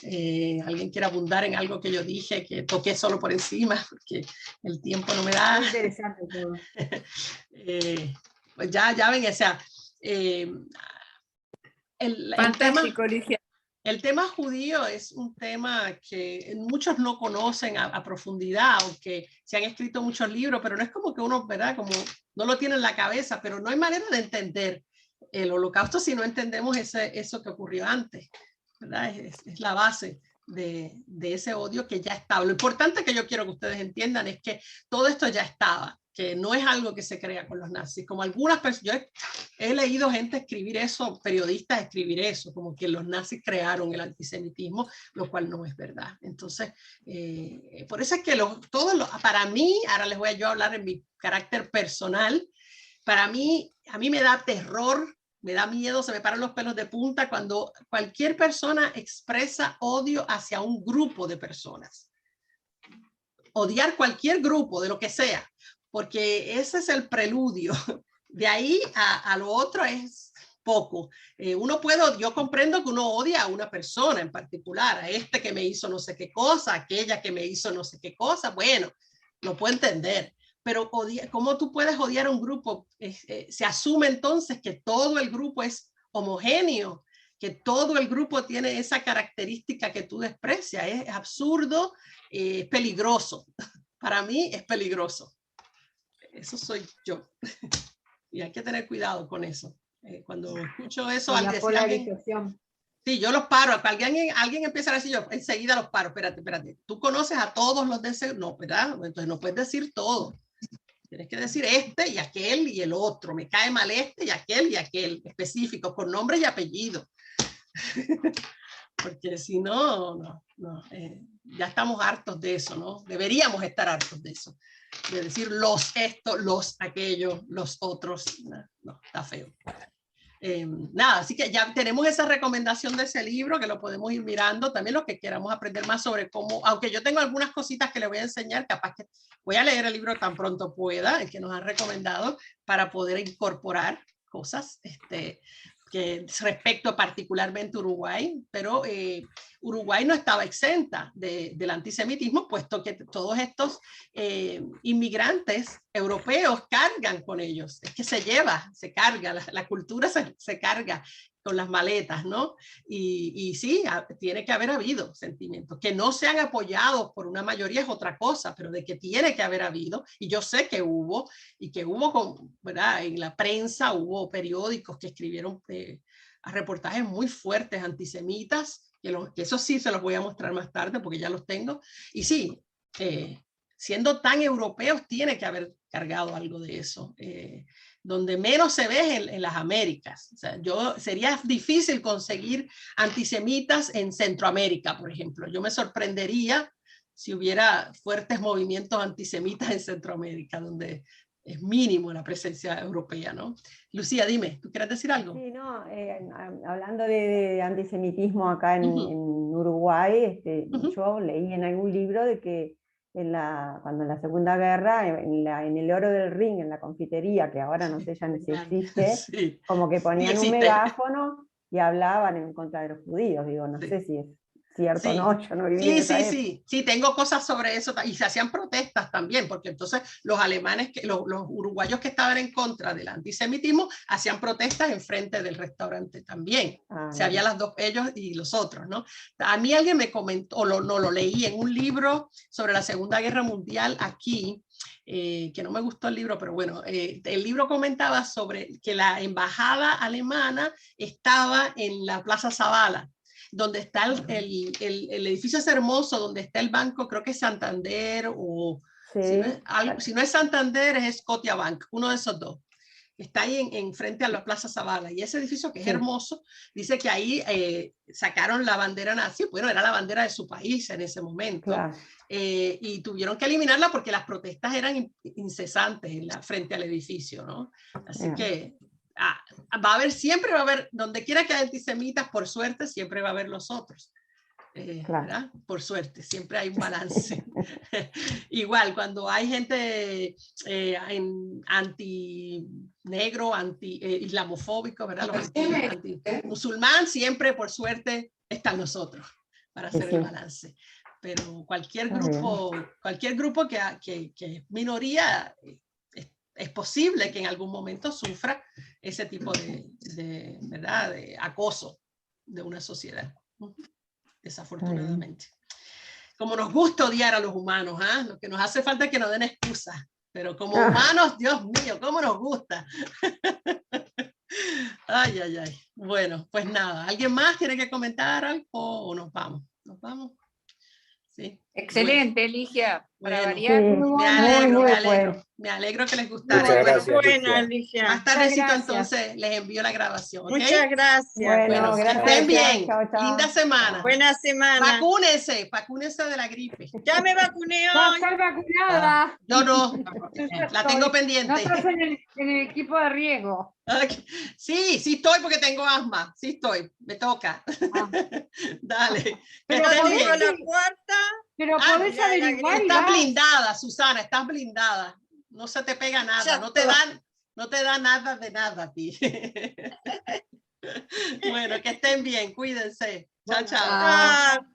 [SPEAKER 1] ¿Alguien quiere abundar en algo que yo dije, que toqué solo por encima, porque el tiempo no me da?
[SPEAKER 3] Muy interesante todo.
[SPEAKER 1] Pues ya ven, o sea,
[SPEAKER 4] Fantástico, Licia.
[SPEAKER 1] El tema judío es un tema que muchos no conocen a profundidad, aunque se han escrito muchos libros, pero no es como que uno, ¿verdad? Como no lo tiene en la cabeza, pero no hay manera de entender el holocausto si no entendemos eso que ocurrió antes, ¿verdad? Es la base de ese odio que ya estaba. Lo importante que yo quiero que ustedes entiendan es que todo esto ya estaba, que no es algo que se crea con los nazis, como algunas personas, yo he leído gente escribir eso, periodistas escribir eso, como que los nazis crearon el antisemitismo, lo cual no es verdad. Entonces, por eso es que para mí, ahora les voy a hablar en mi carácter personal, a mí me da terror, me da miedo, se me paran los pelos de punta cuando cualquier persona expresa odio hacia un grupo de personas. Odiar cualquier grupo, de lo que sea, porque ese es el preludio. De ahí a lo otro es poco. Yo comprendo que uno odia a una persona en particular, a que me hizo no sé qué cosa, aquella que me hizo no sé qué cosa, bueno, lo puedo entender. Pero ¿cómo tú puedes odiar a un grupo? Se asume entonces que todo el grupo es homogéneo, que todo el grupo tiene esa característica que tú desprecias. Es absurdo, es peligroso. Para mí es peligroso. Eso soy yo. Y hay que tener cuidado con eso. Cuando escucho eso,
[SPEAKER 3] la polarización.
[SPEAKER 1] Sí, yo los paro. Alguien empieza a decir, yo enseguida los paro. Espérate. ¿Tú conoces a todos los de ese? No, ¿verdad? Entonces no puedes decir todo. Tienes que decir este y aquel y el otro. Me cae mal este y aquel específico, con nombre y apellido. Porque si no, ya estamos hartos de eso, ¿no? Deberíamos estar hartos de eso. De decir los esto, los aquello, los otros. No, está feo. Nada, así que ya tenemos esa recomendación de ese libro que lo podemos ir mirando. También los que queramos aprender más sobre cómo, aunque yo tengo algunas cositas que le voy a enseñar, capaz que voy a leer el libro tan pronto pueda, el que nos han recomendado, para poder incorporar cosas que respecto particularmente a Uruguay, pero Uruguay no estaba exenta del antisemitismo, puesto que todos estos inmigrantes europeos cargan con ellos, es que se carga, la cultura se carga con las maletas, ¿no? Y sí, tiene que haber habido sentimientos, que no sean apoyados por una mayoría es otra cosa, pero de que tiene que haber habido, y yo sé que hubo, y que hubo, ¿verdad? En la prensa hubo periódicos que escribieron reportajes muy fuertes antisemitas, que eso sí se los voy a mostrar más tarde porque ya los tengo, y sí, siendo tan europeos tiene que haber cargado algo de eso. Donde menos se ve en las Américas. O sea, sería difícil conseguir antisemitas en Centroamérica, por ejemplo. Yo me sorprendería si hubiera fuertes movimientos antisemitas en Centroamérica, donde es mínimo la presencia europea, ¿no? Lucía, dime, ¿tú quieres decir algo?
[SPEAKER 6] Sí, no, hablando de antisemitismo acá en Uruguay, yo leí en algún libro de que cuando en la Segunda Guerra, en el Oro del Ring, en la confitería, que ahora no sé ya ni si existe,
[SPEAKER 1] sí,
[SPEAKER 6] como que ponían
[SPEAKER 1] sí
[SPEAKER 6] un megáfono y hablaban en contra de los judíos. Digo, no sé si es cierto o no, yo no viví en esa época.
[SPEAKER 1] Sí, tengo cosas sobre eso, y se hacían protestas también, porque entonces los alemanes, los uruguayos que estaban en contra del antisemitismo, hacían protestas enfrente del restaurante también. O sea, había las dos, ellos y los otros, ¿no? A mí alguien me comentó, o lo leí en un libro sobre la Segunda Guerra Mundial aquí, que no me gustó el libro, pero bueno, el libro comentaba sobre que la embajada alemana estaba en la Plaza Zavala, donde está el edificio es hermoso, donde está el banco, creo que es Santander, o sí. si no es Santander, es Scotiabank, uno de esos dos. Está ahí en frente a la Plaza Zavala, y ese edificio que es hermoso, dice que ahí sacaron la bandera nazi, bueno, era la bandera de su país en ese momento, claro. Y tuvieron que eliminarla porque las protestas eran incesantes frente al edificio, ¿no? Así que va a haber, siempre va a haber, donde quiera que haya antisemitas, por suerte, siempre va a haber los otros. Claro. ¿Verdad? Por suerte, siempre hay un balance. Igual, cuando hay gente anti-negro, anti-islamofóbico, ¿verdad? Los anti-musulmán, siempre, por suerte, están los otros para hacer el balance. Pero cualquier grupo que es minoría, es posible que en algún momento sufra ese tipo ¿verdad? De acoso de una sociedad. Desafortunadamente. Como nos gusta odiar a los humanos, ¿eh? Lo que nos hace falta es que nos den excusas, pero como humanos, Dios mío, cómo nos gusta. Ay, ay, ay. Bueno, pues nada, ¿alguien más tiene que comentar algo o nos vamos? ¿Nos vamos? Sí.
[SPEAKER 4] Excelente, bueno. Ligia, para variar.
[SPEAKER 6] Sí.
[SPEAKER 1] Me alegro que les gustara.
[SPEAKER 5] Muchas
[SPEAKER 1] gracias,
[SPEAKER 5] bueno, Ligia.
[SPEAKER 1] Más tardecito entonces les envío la grabación. ¿Okay?
[SPEAKER 5] Muchas gracias.
[SPEAKER 6] Bueno,
[SPEAKER 1] que estén bien. Chao, chao. Linda semana.
[SPEAKER 5] Buena semana.
[SPEAKER 1] Vacúnense de la gripe.
[SPEAKER 5] Ya me vacuné hoy.
[SPEAKER 3] ¿Vas a estar vacunada?
[SPEAKER 1] No, la tengo pendiente.
[SPEAKER 3] No estás en el equipo de riesgo.
[SPEAKER 1] Okay. Sí, estoy porque tengo asma. Sí estoy, me toca. Dale.
[SPEAKER 5] Pero tengo la cuarta.
[SPEAKER 3] Pero podés averiguar.
[SPEAKER 1] Estás blindada, Susana, estás blindada. No se te pega nada, no te da nada de nada a ti. Bueno, que estén bien, cuídense. Chao, chao.